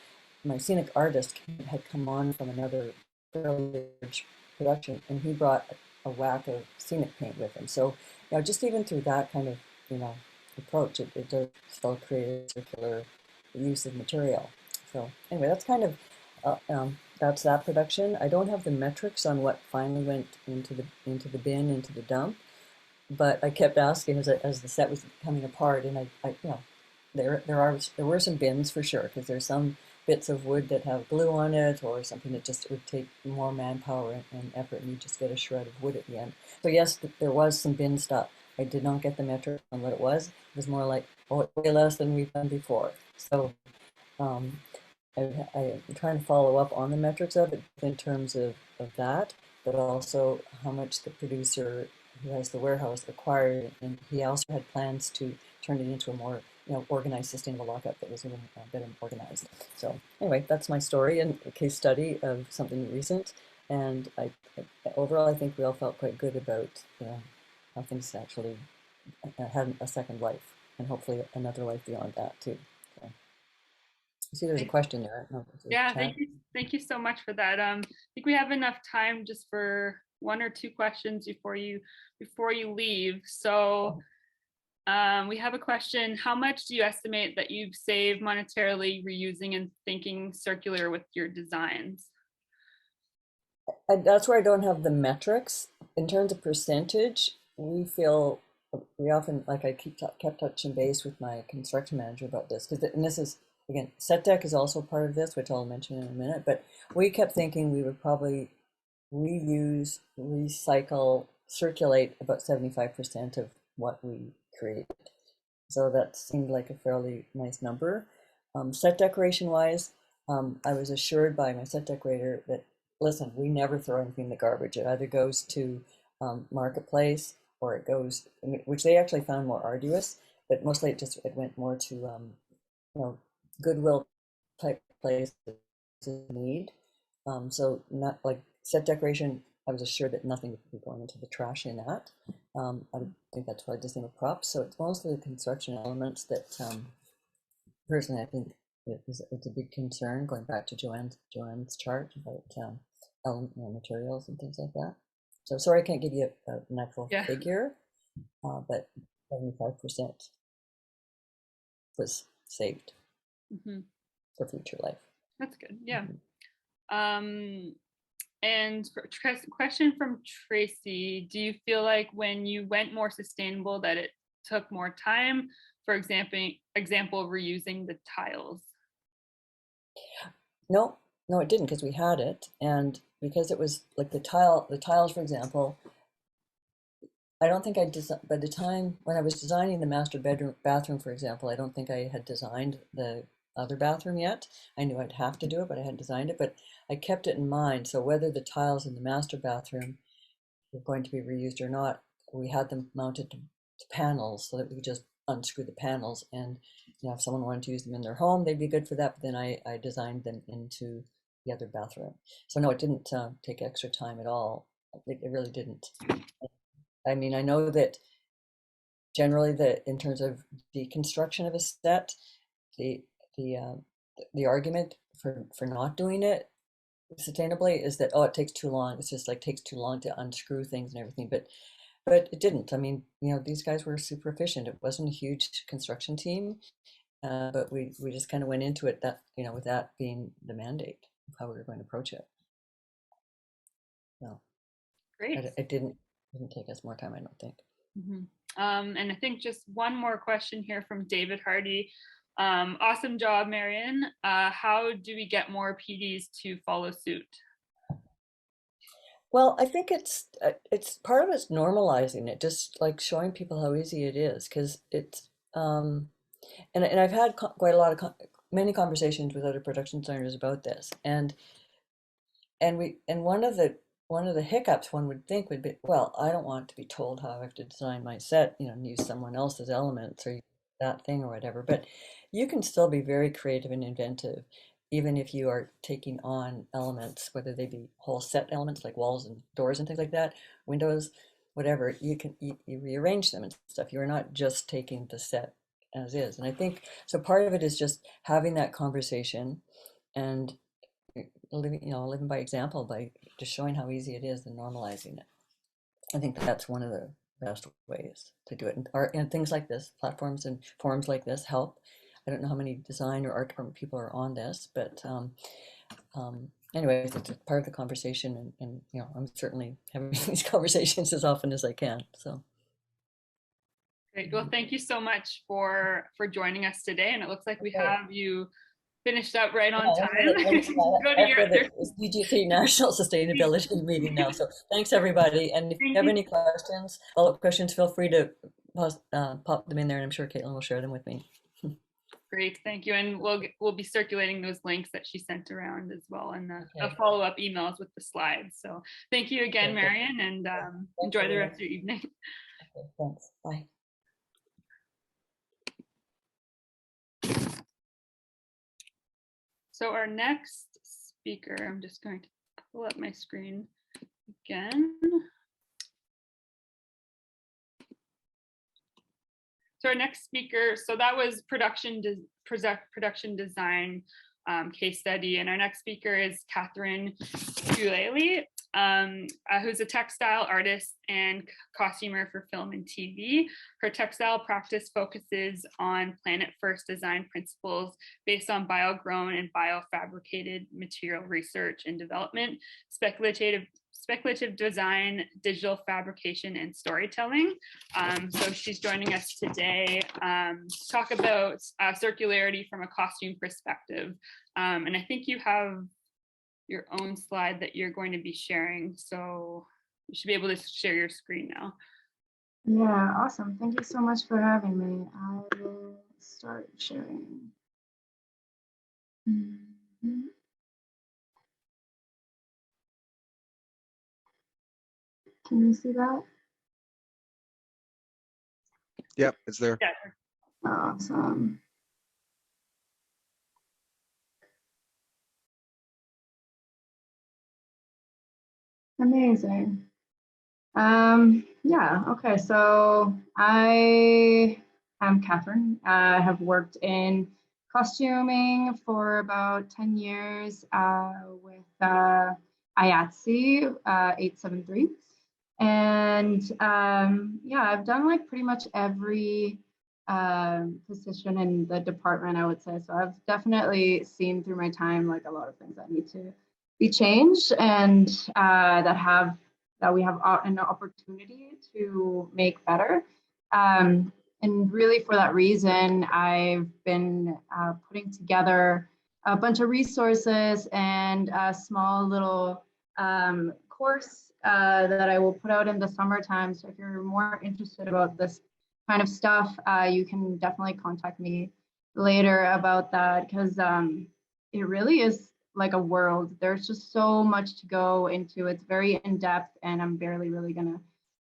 my scenic artist had come on from another fairly large production, and he brought a whack of scenic paint with him. So, just even through that kind of, approach, it does still create a circular use of material. So anyway, that's kind of that's that production. I don't have the metrics on what finally went into the bin, into the dump, but I kept asking as the set was coming apart, and there were some bins for sure, because there's some bits of wood that have glue on it, or something that just would take more manpower and effort, and you just get a shred of wood at the end. So yes, there was some bin stuff. I did not get the metric on what it was. It was more like, it's way less than we've done before. So I'm trying to follow up on the metrics of it in terms of that, but also how much the producer who has the warehouse acquired, and he also had plans to turn it into a more organized, sustainable lockup that was even better organized. So anyway, that's my story and a case study of something recent. And overall, I think we all felt quite good about how things actually had a second life, and hopefully another life beyond that too. So, I see there's a question there. Yeah, thank you so much for that. I think we have enough time just for 1 or 2 questions before you leave. So we have a question: how much do you estimate that you've saved monetarily reusing and thinking circular with your designs? That's where I don't have the metrics. In terms of percentage, we often, like I kept touching base with my construction manager about this, and this is, again, set deck is also part of this, which I'll mention in a minute, but we kept thinking we would probably reuse, recycle, circulate about 75% of what we created. So that seemed like a fairly nice number. Set decoration wise, I was assured by my set decorator that, listen, we never throw anything in the garbage. It either goes to marketplace, or it goes, which they actually found more arduous, but mostly it went more to Goodwill type places in need. So not like set decoration I was assured that nothing would be going into the trash in that. I would think that's why I just think of props. So it's mostly the construction elements that, personally, I think it's a big concern. Going back to Joanne's chart about materials and things like that. So sorry, I can't give you an actual figure, but 75% was saved for future life. That's good. Yeah. And question from Tracy, do you feel like when you went more sustainable that it took more time? For example, reusing the tiles? No, it didn't, because we had it, and because it was like the tiles, for example, I don't think by the time when I was designing the master bathroom, for example, I don't think I had designed the other bathroom yet. I knew I'd have to do it, but I hadn't designed it, but I kept it in mind. So whether the tiles in the master bathroom were going to be reused or not, we had them mounted to panels so that we could just unscrew the panels, and if someone wanted to use them in their home, they'd be good for that. But then I designed them into the other bathroom. So no, it didn't take extra time at all. It really didn't. I mean, I know that generally in terms of deconstruction of a set, the argument for not doing it sustainably is that, oh, it takes too long. It's just like takes too long to unscrew things and everything. But it didn't. I mean, these guys were super efficient. It wasn't a huge construction team, but we just kind of went into it that, with that being the mandate of how we were going to approach it. No, great. It didn't take us more time, I don't think. And I think just one more question here from David Hardy. Awesome job, Marion. How do we get more PDs to follow suit? Well, I think it's part of it's normalizing it, just like showing people how easy it is, because it's and I've had quite a lot of many conversations with other production designers about this, and one of the hiccups one would think would be, well, I don't want to be told how I have to design my set, and use someone else's elements or that thing or whatever, but you can still be very creative and inventive even if you are taking on elements, whether they be whole set elements like walls and doors and things like that, windows, whatever. You rearrange them and stuff. You're not just taking the set as is. And I think so part of it is just having that conversation and living by example, by just showing how easy it is and normalizing it. I think that's one of the best ways to do it. And things like this, platforms and forums like this help. I don't know how many design or art department people are on this, but anyways, it's part of the conversation, and I'm certainly having these conversations as often as I can. So great. Well, thank you so much for joining us today, and it looks like we have you finished up right on time. Go to your UGC National Sustainability Meeting now. So thanks everybody, and if you have any questions, follow-up questions, feel free to pop them in there, and I'm sure Caitlin will share them with me. Great, thank you. And we'll be circulating those links that she sent around as well, and the follow-up emails with the slides. So thank you again, Marion, and enjoy the rest of your evening. Okay, thanks. Bye. So our next speaker, I'm just going to pull up my screen again. So our next speaker, so that was production design case study, and our next speaker is Catherine Guleli, who's a textile artist and costumer for film and TV. Her textile practice focuses on planet first design principles based on bio-grown and biofabricated material research and development, speculative design, digital fabrication, and storytelling. So she's joining us today to talk about circularity from a costume perspective. And I think you have your own slide that you're going to be sharing. So you should be able to share your screen now. Yeah, awesome. Thank you so much for having me. I will start sharing. Mm-hmm. Can you see that? Yep, it's there. Yeah. Awesome. Amazing. Yeah, okay, so I am Catherine. I have worked in costuming for about 10 years with IATSE 873. And yeah, I've done like pretty much every position in the department, I would say. So I've definitely seen through my time like a lot of things that need to be changed and that we have an opportunity to make better. And really for that reason, I've been putting together a bunch of resources and a small little course that I will put out in the summertime. So if you're more interested about this kind of stuff, you can definitely contact me later about that because it really is like a world. There's just so much to go into. It's very in depth, and I'm barely really gonna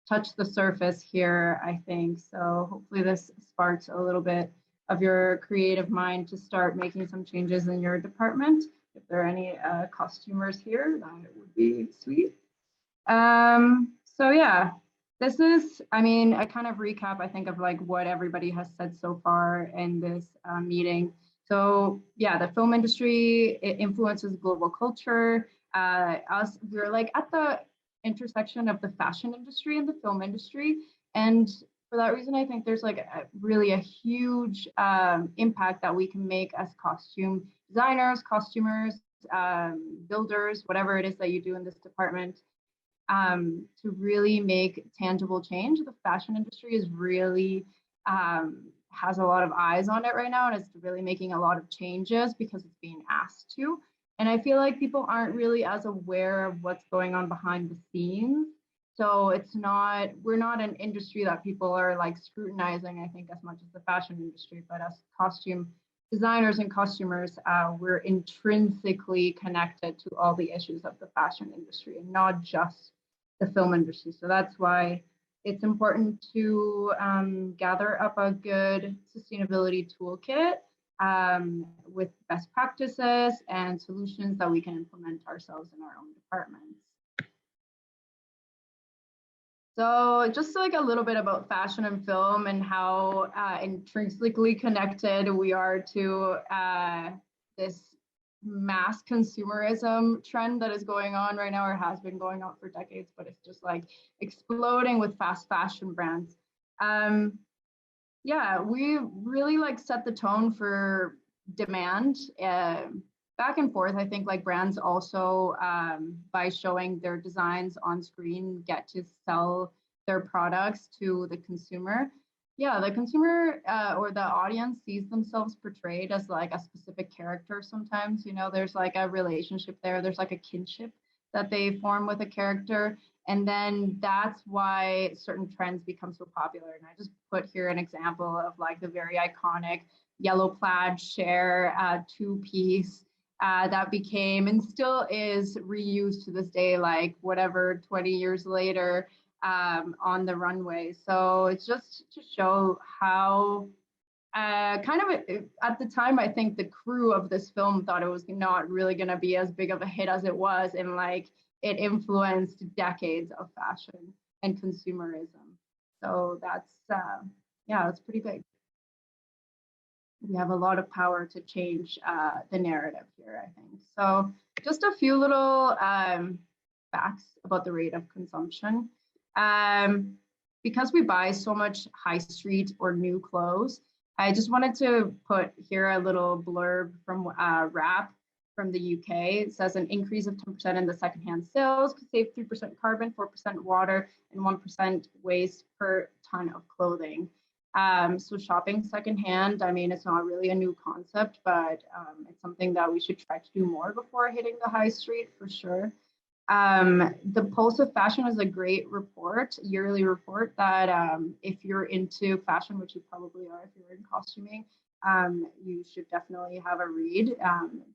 touch the surface here, I think. So hopefully this sparks a little bit of your creative mind to start making some changes in your department. If there are any costumers here, that would be sweet. So yeah, this is, I mean, a kind of recap, I think, of like what everybody has said so far in this meeting. So yeah, the film industry, it influences global culture. We're like at the intersection of the fashion industry and the film industry. And for that reason, I think there's like really a huge impact that we can make as costume designers, costumers, builders, whatever it is that you do in this department to really make tangible change. The fashion industry is really has a lot of eyes on it right now, and it's really making a lot of changes because it's being asked to. And I feel like people aren't really as aware of what's going on behind the scenes. So it's not, we're not an industry that people are like scrutinizing, I think, as much as the fashion industry, but as costume designers and costumers, we're intrinsically connected to all the issues of the fashion industry and not just the film industry. So that's why it's important to gather up a good sustainability toolkit with best practices and solutions that we can implement ourselves in our own departments. So just like a little bit about fashion and film and how intrinsically connected we are to this mass consumerism trend that is going on right now or has been going on for decades, but it's just like exploding with fast fashion brands. Yeah, we really like set the tone for demand back and forth. I think like brands also by showing their designs on screen get to sell their products to the consumer. Yeah, the consumer or the audience sees themselves portrayed as like a specific character sometimes. You know, there's like a relationship there, there's like a kinship that they form with a character. And then that's why certain trends become so popular. And I just put here an example of like the very iconic yellow plaid Cher two-piece that became and still is reused to this day, like whatever, 20 years later on the runway. So it's just to show how kind of at the time, I think the crew of this film thought it was not really going to be as big of a hit as it was. And like it influenced decades of fashion and consumerism. So that's, yeah, that's pretty big. We have a lot of power to change the narrative here, I think. So just a few little facts about the rate of consumption. Because we buy so much high street or new clothes, I just wanted to put here a little blurb from WRAP from the UK. It says an increase of 10% in the secondhand sales could save 3% carbon, 4% water, and 1% waste per ton of clothing. So shopping secondhand, I mean, it's not really a new concept, but it's something that we should try to do more before hitting the high street for sure. The Pulse of Fashion is a great report, yearly report that if you're into fashion, which you probably are if you're in costuming, you should definitely have a read.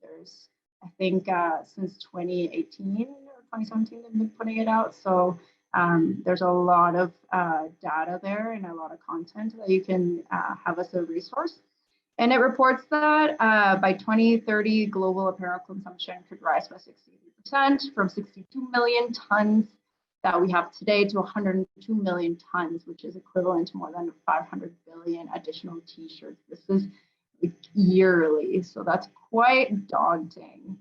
There's, I think, since 2018 or 2017, they've been putting it out. So there's a lot of data there and a lot of content that you can have as a resource. And it reports that by 2030, global apparel consumption could rise by 63%. from 62 million tons that we have today to 102 million tons, which is equivalent to more than 500 billion additional t-shirts. This is yearly, so that's quite daunting.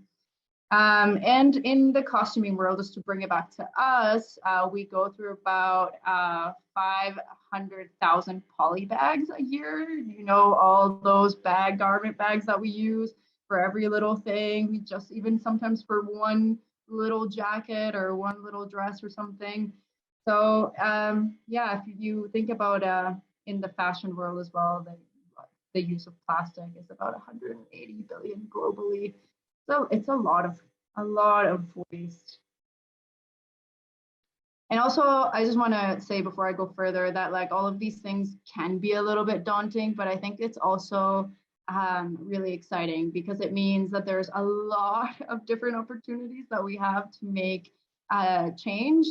And in the costuming world, just to bring it back to us, we go through about 500,000 poly bags a year. You know, all those garment bags that we use for every little thing, just even sometimes for one little jacket or one little dress or something. So yeah, if you think about in the fashion world as well, the use of plastic is about 180 billion globally. So it's a lot of waste. And also, I just want to say before I go further that like all of these things can be a little bit daunting, but I think it's also really exciting because it means that there's a lot of different opportunities that we have to make change.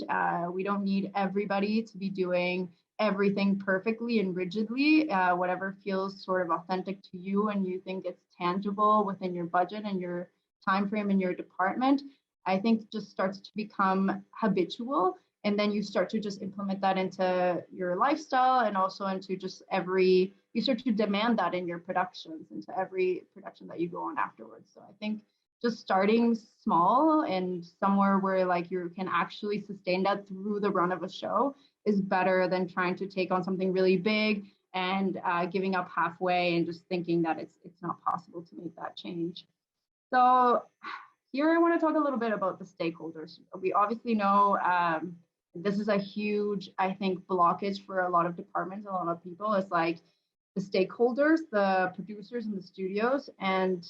We don't need everybody to be doing everything perfectly and rigidly. Whatever feels sort of authentic to you and you think it's tangible within your budget and your time frame in your department, I think just starts to become habitual. And then you start to just implement that into your lifestyle and also into just you start to demand that in your productions, into every production that you go on afterwards. So I think just starting small and somewhere where like you can actually sustain that through the run of a show is better than trying to take on something really big and giving up halfway and just thinking that it's not possible to make that change. So here I want to talk a little bit about the stakeholders. We obviously know this is a huge, I think, blockage for a lot of departments, a lot of people. It's like the stakeholders, the producers and the studios. And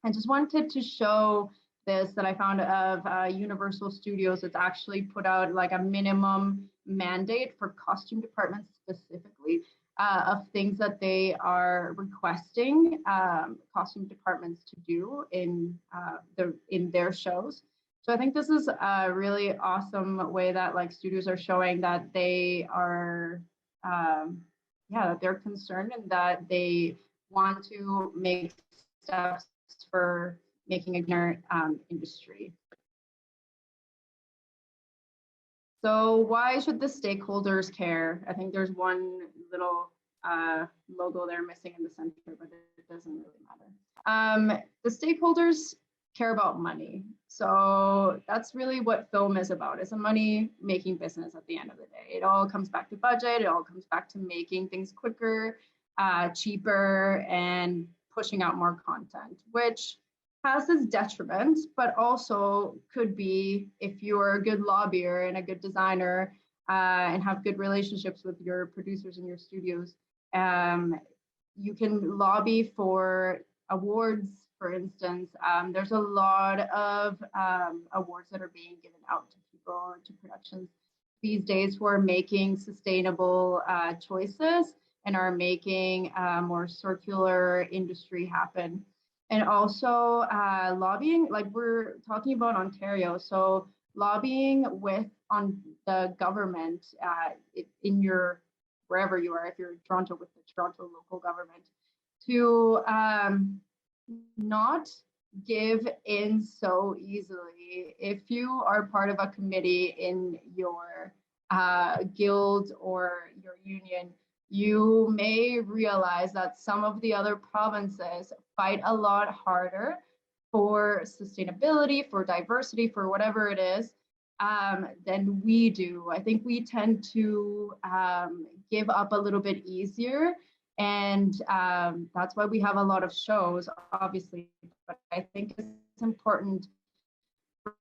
I just wanted to show this that I found of Universal Studios. It's actually put out like a minimum mandate for costume departments specifically of things that they are requesting costume departments to do in their shows. So I think this is a really awesome way that like studios are showing that they are, that they're concerned and that they want to make steps for making a greener industry. So why should the stakeholders care? I think there's one little logo there missing in the center, but it doesn't really matter. The stakeholders care about money. So that's really what film is about. It's a money-making business at the end of the day. It all comes back to budget. It all comes back to making things quicker, cheaper, and pushing out more content, which has its detriments, but also could be, if you're a good lobbyer and a good designer and have good relationships with your producers and your studios, you can lobby for awards, for instance. There's a lot of awards that are being given out to people, to productions these days who are making sustainable choices and are making more circular industry happen. And also lobbying, like we're talking about Ontario, so lobbying on the government in your, wherever you are, if you're in Toronto, with the Toronto local government, to not give in so easily. If you are part of a committee in your guild or your union, you may realize that some of the other provinces fight a lot harder for sustainability, for diversity, for whatever it is, than we do. I think we tend to give up a little bit easier. And that's why we have a lot of shows, obviously. But I think it's important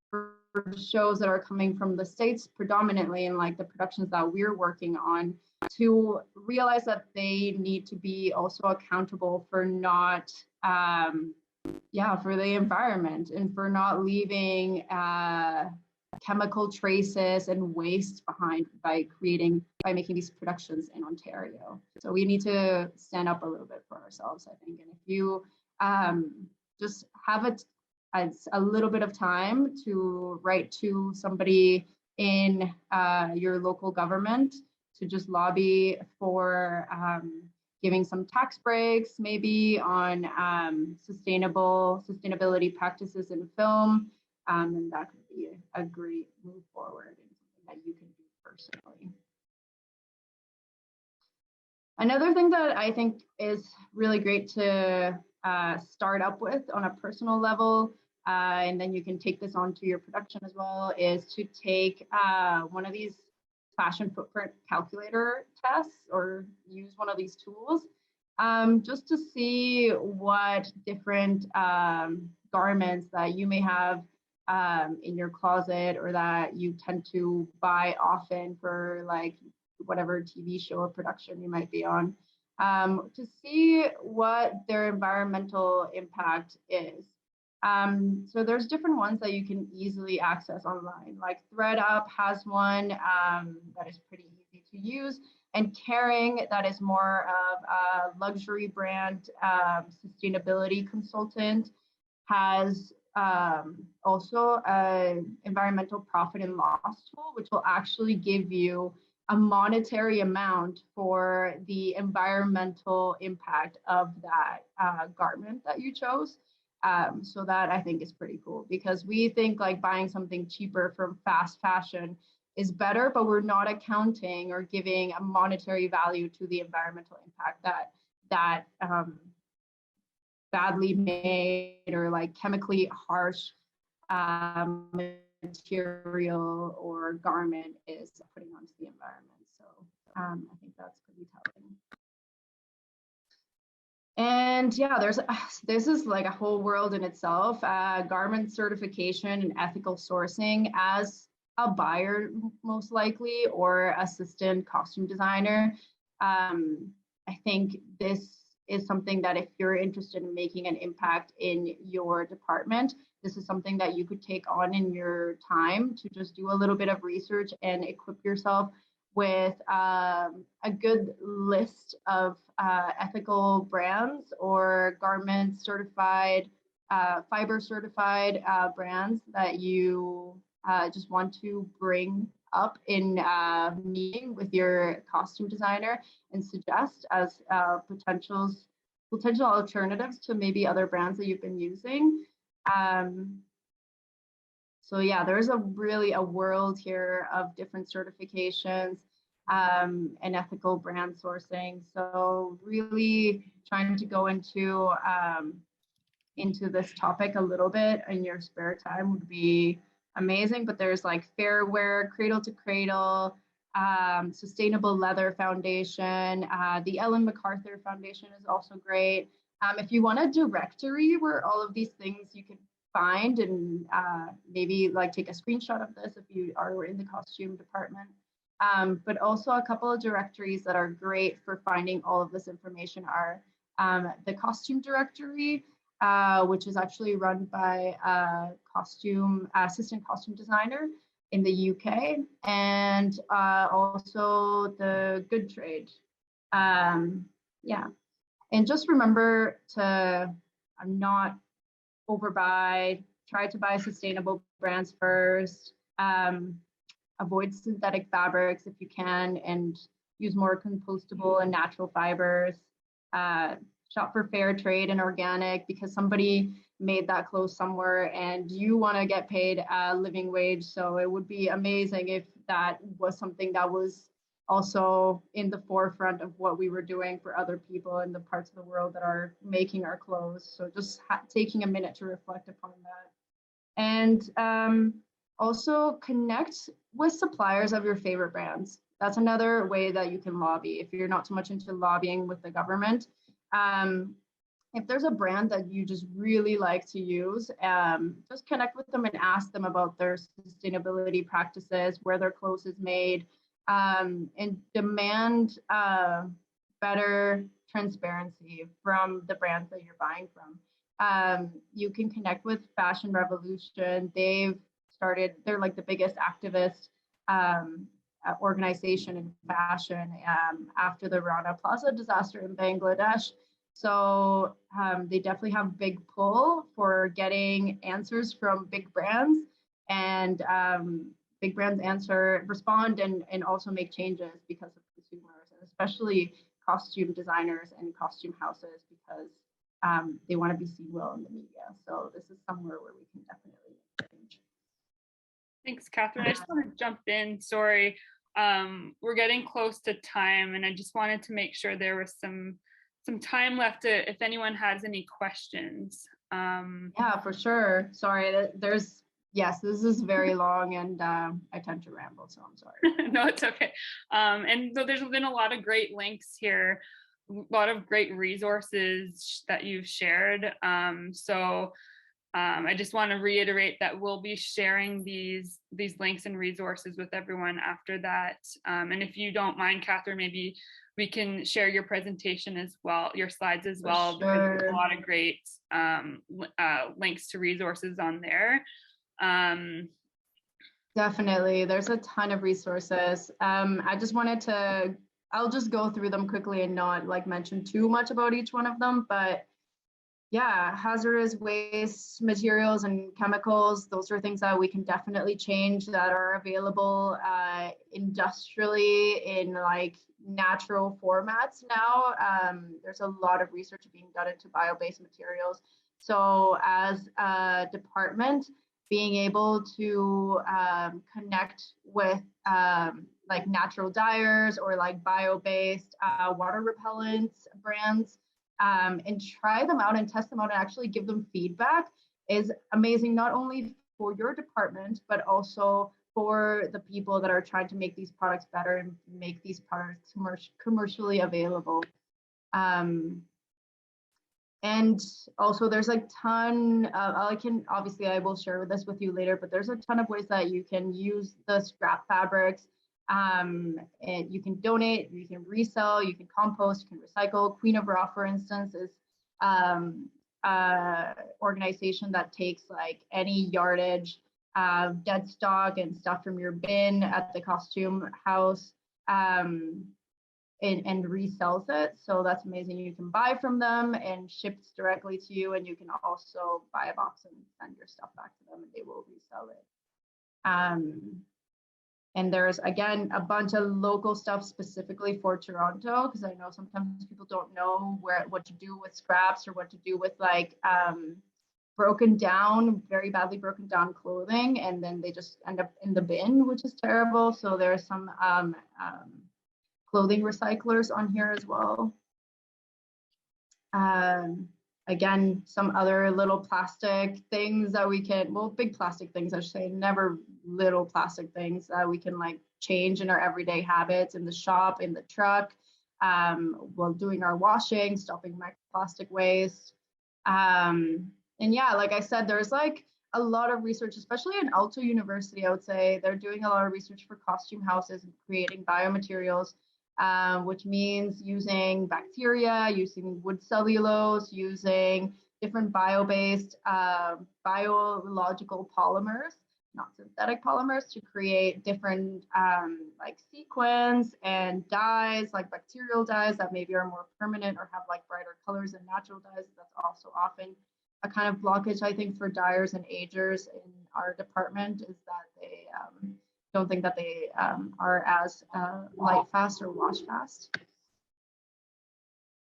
for shows that are coming from the States predominantly, and like the productions that we're working on, to realize that they need to be also accountable for not, for the environment and for not leaving chemical traces and waste behind by making these productions in Ontario. So we need to stand up a little bit for ourselves, I think. And if you just have a little bit of time to write to somebody in your local government to just lobby for giving some tax breaks, maybe on sustainability practices in film, And that could be a great move forward and something that you can do personally. Another thing that I think is really great to start up with on a personal level, and then you can take this onto your production as well, is to take one of these fashion footprint calculator tests or use one of these tools just to see what different garments that you may have in your closet or that you tend to buy often for like whatever TV show or production you might be on, to see what their environmental impact is. So there's different ones that you can easily access online, like ThreadUp has one that is pretty easy to use, and Caring, that is more of a luxury brand sustainability consultant, has also an environmental profit and loss tool, which will actually give you a monetary amount for the environmental impact of that garment that you chose. So that I think is pretty cool, because we think like buying something cheaper from fast fashion is better, but we're not accounting or giving a monetary value to the environmental impact that badly made or like chemically harsh material or garment is putting onto the environment. So I think that's pretty telling. And yeah, this is like a whole world in itself. Garment certification and ethical sourcing. As a buyer, most likely, or assistant costume designer, I think this is something that if you're interested in making an impact in your department, this is something that you could take on in your time to just do a little bit of research and equip yourself with a good list of ethical brands or garment certified, fiber certified brands that you just want to bring up in a meeting with your costume designer and suggest as potential alternatives to maybe other brands that you've been using. So yeah, there's really a world here of different certifications and ethical brand sourcing. So really trying to go into this topic a little bit in your spare time would be amazing. But there's like Fair Wear, Cradle to Cradle, Sustainable Leather Foundation, the Ellen MacArthur Foundation is also great. If you want a directory where all of these things you can find and maybe like take a screenshot of this if you are in the costume department. But also a couple of directories that are great for finding all of this information are the costume directory, which is actually run by a assistant costume designer in the UK, and also the Good Trade. Yeah, and just remember to not overbuy, try to buy sustainable brands first, avoid synthetic fabrics if you can, and use more compostable and natural fibers. Shop for fair trade and organic, because somebody made that clothes somewhere and you want to get paid a living wage. So it would be amazing if that was something that was also in the forefront of what we were doing for other people in the parts of the world that are making our clothes. So just taking a minute to reflect upon that. And also connect with suppliers of your favorite brands. That's another way that you can lobby if you're not so much into lobbying with the government. If there's a brand that you just really like to use, just connect with them and ask them about their sustainability practices, where their clothes is made, and demand better transparency from the brands that you're buying from. You can connect with Fashion Revolution. They're like the biggest activist organization in fashion after the Rana Plaza disaster in Bangladesh. So they definitely have big pull for getting answers from big brands, and big brands respond and also make changes because of consumers, and especially costume designers and costume houses, because they want to be seen well in the media. So this is somewhere where we can definitely change. Thanks, Catherine. I just want to jump in. Sorry, we're getting close to time, and I just wanted to make sure there was some time left if anyone has any questions. Yeah, for sure. Sorry, yes, this is very long, and I tend to ramble, so I'm sorry. No, it's okay. And so there's been a lot of great links here, a lot of great resources that you've shared. I just want to reiterate that we'll be sharing these links and resources with everyone after that. And if you don't mind, Catherine, maybe we can share your presentation as well, your slides as well, because there's a lot of great links to resources on there. Definitely, there's a ton of resources. I just wanted to, I'll just go through them quickly and not like mention too much about each one of them, but yeah, hazardous waste materials and chemicals, those are things that we can definitely change that are available industrially in like natural formats now. There's a lot of research being done into bio-based materials. So as a department, being able to connect with like natural dyers or like bio-based water repellents brands, and try them out and test them out and actually give them feedback is amazing, not only for your department, but also for the people that are trying to make these products better and make these products commercially available. And also there's a ton of, I will share this with you later, but there's a ton of ways that you can use the scrap fabrics. And you can donate, you can resell, you can compost, you can recycle. Queen of Raw, for instance, is organization that takes like any yardage, dead stock and stuff from your bin at the costume house, and resells it. So that's amazing. You can buy from them and ships directly to you, and you can also buy a box and send your stuff back to them and they will resell it. And there's, again, a bunch of local stuff specifically for Toronto, because I know sometimes people don't know what to do with scraps or what to do with like very badly broken down clothing, and then they just end up in the bin, which is terrible. So there's some clothing recyclers on here as well. Again, some other little plastic things that we can, well, big plastic things, I should say, never little plastic things that we can like change in our everyday habits, in the shop, in the truck, while doing our washing, stopping microplastic waste. And yeah, like I said, there's like a lot of research, especially in Aalto University, I would say, they're doing a lot of research for costume houses and creating biomaterials, which means using bacteria, using wood cellulose, using different bio-based biological polymers, not synthetic polymers, to create different like sequins and dyes, like bacterial dyes that maybe are more permanent or have like brighter colors than natural dyes. That's also often a kind of blockage, I think, for dyers and agers in our department, is that they don't think that they are as light fast or wash fast.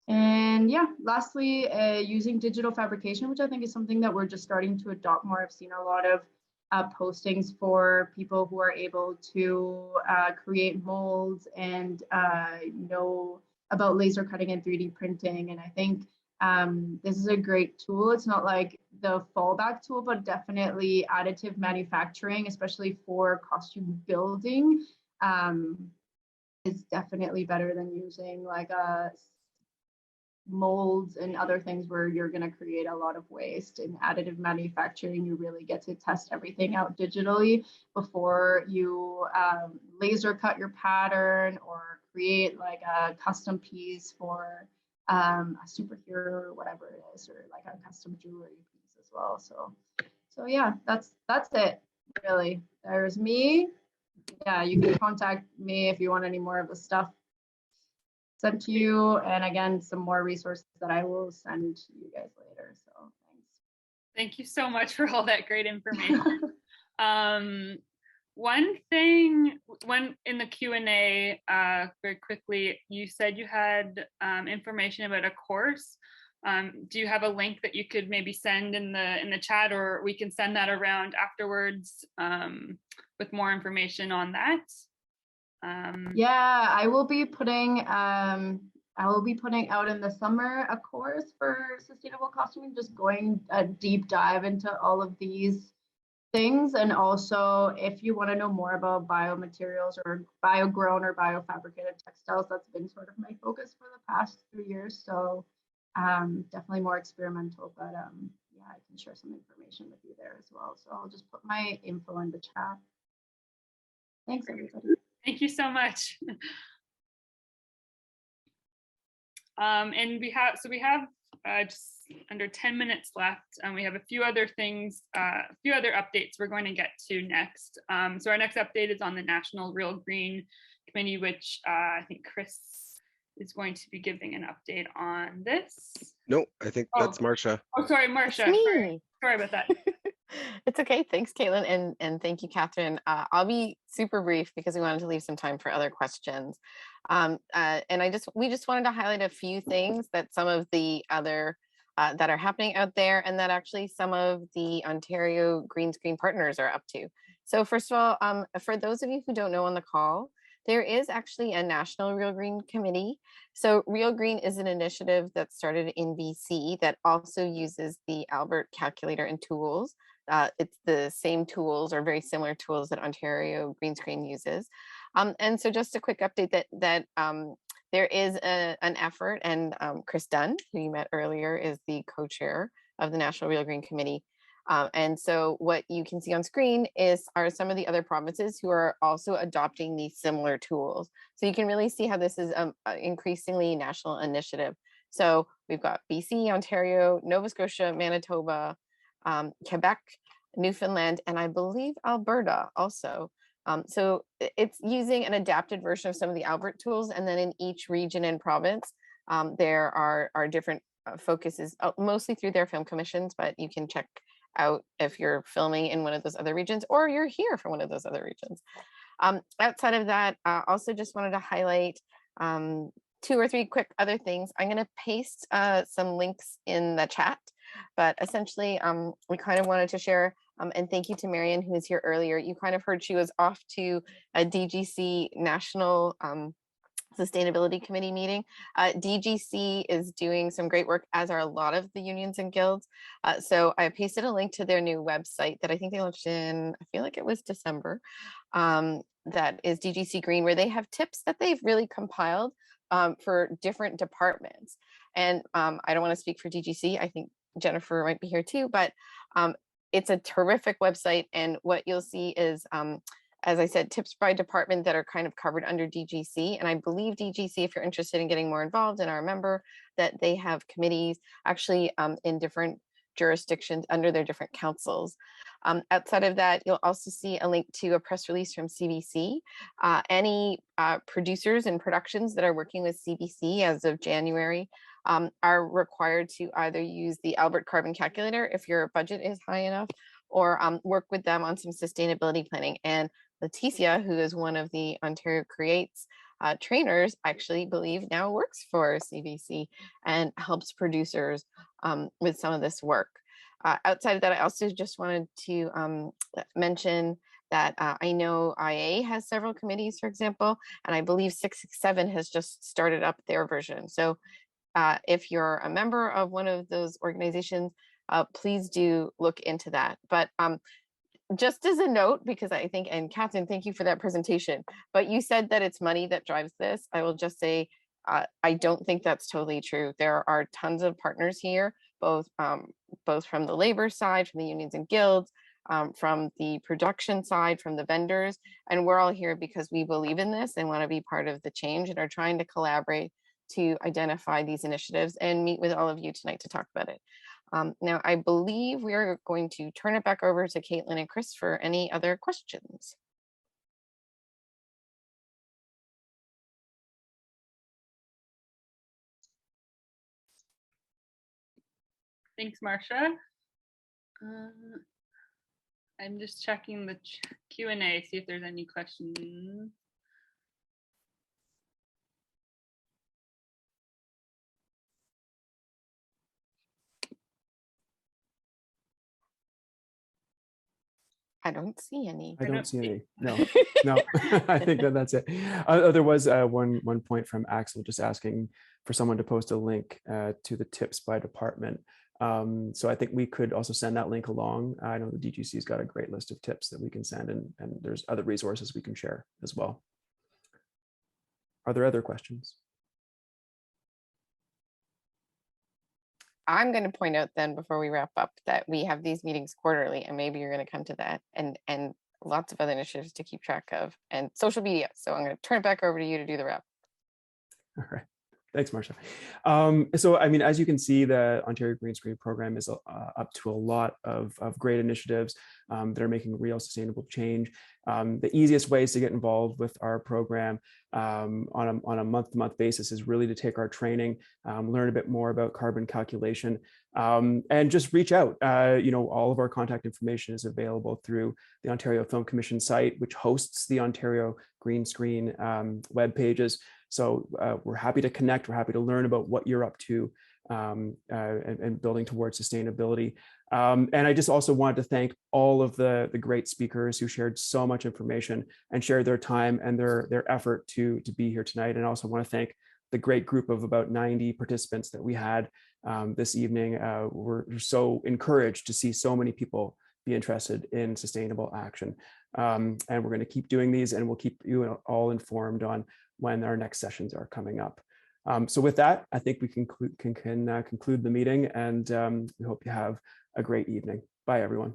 And yeah, lastly, using digital fabrication, which I think is something that we're just starting to adopt more. I've seen a lot of postings for people who are able to create molds and know about laser cutting and 3D printing. And I think this is a great tool. It's not like the fallback tool, but definitely additive manufacturing, especially for costume building, is definitely better than using like molds and other things where you're going to create a lot of waste. In additive manufacturing, you really get to test everything out digitally before you laser cut your pattern or create like a custom piece for a superhero or whatever it is, or like a custom jewelry piece as well. So yeah, that's it really. There's me. Yeah, you can contact me if you want any more of the stuff sent to you, and again, some more resources that I will send to you guys later. So thanks. Thank you so much for all that great information. One thing, when in the Q&A, very quickly, you said you had information about a course Do you have a link that you could maybe send in the chat, or we can send that around afterwards with more information on that? Yeah, I will be putting out in the summer a course for sustainable costuming, just going a deep dive into all of these things. And also, if you want to know more about biomaterials or bio-grown or biofabricated textiles, that's been sort of my focus for the past 3 years. So definitely more experimental, but yeah, I can share some information with you there as well. So I'll just put my info in the chat. Thanks, everybody. Thank you so much. And we have just under 10 minutes left, and we have a few other things, a few other updates we're going to get to next. So our next update is on the National Real Green Committee, which I think Chris is going to be giving an update on this. No, I think that's Marcia. Oh, sorry, Marcia. Sorry about that. It's okay. Thanks, Caitlin, and thank you, Catherine. I'll be super brief because we wanted to leave some time for other questions. And we just wanted to highlight a few things that some of the other that are happening out there, and that actually some of the Ontario Green Screen partners are up to. So first of all, for those of you who don't know on the call, there is actually a National Real Green Committee. So Real Green is an initiative that started in BC that also uses the Albert calculator and tools. It's the same tools or very similar tools that Ontario Green Screen uses. And so just a quick update that there is an effort, and Chris Dunn, who you met earlier, is the co-chair of the National Real Green Committee. And so what you can see on screen are some of the other provinces who are also adopting these similar tools. So you can really see how this is an increasingly national initiative. So we've got BC, Ontario, Nova Scotia, Manitoba, Quebec, Newfoundland, and I believe Alberta also. So it's using an adapted version of some of the Albert tools, and then in each region and province, there are different focuses, mostly through their film commissions, but you can check out if you're filming in one of those other regions or you're here for one of those other regions. Outside of that, also just wanted to highlight 2 or 3 quick other things. I'm going to paste some links in the chat, but essentially we kind of wanted to share, and thank you to Marion, who was here earlier. You kind of heard she was off to a DGC National Sustainability Committee meeting. DGC is doing some great work, as are a lot of the unions and guilds. So I pasted a link to their new website that I think they launched in, I feel like it was December. That is DGC Green, where they have tips that they've really compiled for different departments. And I don't want to speak for DGC. I think Jennifer might be here too, but it's a terrific website. And what you'll see is, as I said, tips by department that are kind of covered under DGC. And I believe DGC, if you're interested in getting more involved and are a member, that they have committees actually in different jurisdictions under their different councils. Outside of that, you'll also see a link to a press release from CBC. Any producers and productions that are working with CBC as of January are required to either use the Albert Carbon Calculator if your budget is high enough, or work with them on some sustainability planning. And Leticia, who is one of the Ontario Creates trainers, actually believe now works for CBC and helps producers with some of this work. Outside of that, I also just wanted to mention that I know IA has several committees, for example, and I believe 667 has just started up their version. So if you're a member of one of those organizations, please do look into that. But just as a note, because I think, and Catherine, thank you for that presentation, but you said that it's money that drives this. I will just say, I don't think that's totally true. There are tons of partners here, both from the labor side, from the unions and guilds, from the production side, from the vendors, and we're all here because we believe in this and want to be part of the change and are trying to collaborate to identify these initiatives and meet with all of you tonight to talk about it. Now, I believe we are going to turn it back over to Caitlin and Chris for any other questions. Thanks, Marcia. I'm just checking the Q&A, see if there's any questions. I don't see any. I I don't don't see see- any. No, no, I think that's it. There was one point from Axel just asking for someone to post a link to the tips by department. So I think we could also send that link along. I know the DGC's got a great list of tips that we can send, and there's other resources we can share as well. Are there other questions? I'm going to point out then before we wrap up that we have these meetings quarterly, and maybe you're going to come to that, and lots of other initiatives to keep track of, and social media. So I'm going to turn it back over to you to do the wrap. All right. Thanks, Marcia. So, I mean, as you can see, the Ontario Green Screen program is up to a lot of great initiatives that are making real sustainable change. The easiest ways to get involved with our program on a month-to-month basis is really to take our training, learn a bit more about carbon calculation, and just reach out. All of our contact information is available through the Ontario Film Commission site, which hosts the Ontario Green Screen web pages. So we're happy to connect. We're happy to learn about what you're up to and building towards sustainability. And I just also wanted to thank all of the great speakers who shared so much information and shared their time and their effort to be here tonight. And I also want to thank the great group of about 90 participants that we had this evening. We're so encouraged to see so many people be interested in sustainable action. And we're going to keep doing these, and we'll keep you all informed on when our next sessions are coming up. So with that, I think we can conclude the meeting, and we hope you have a great evening. Bye, everyone.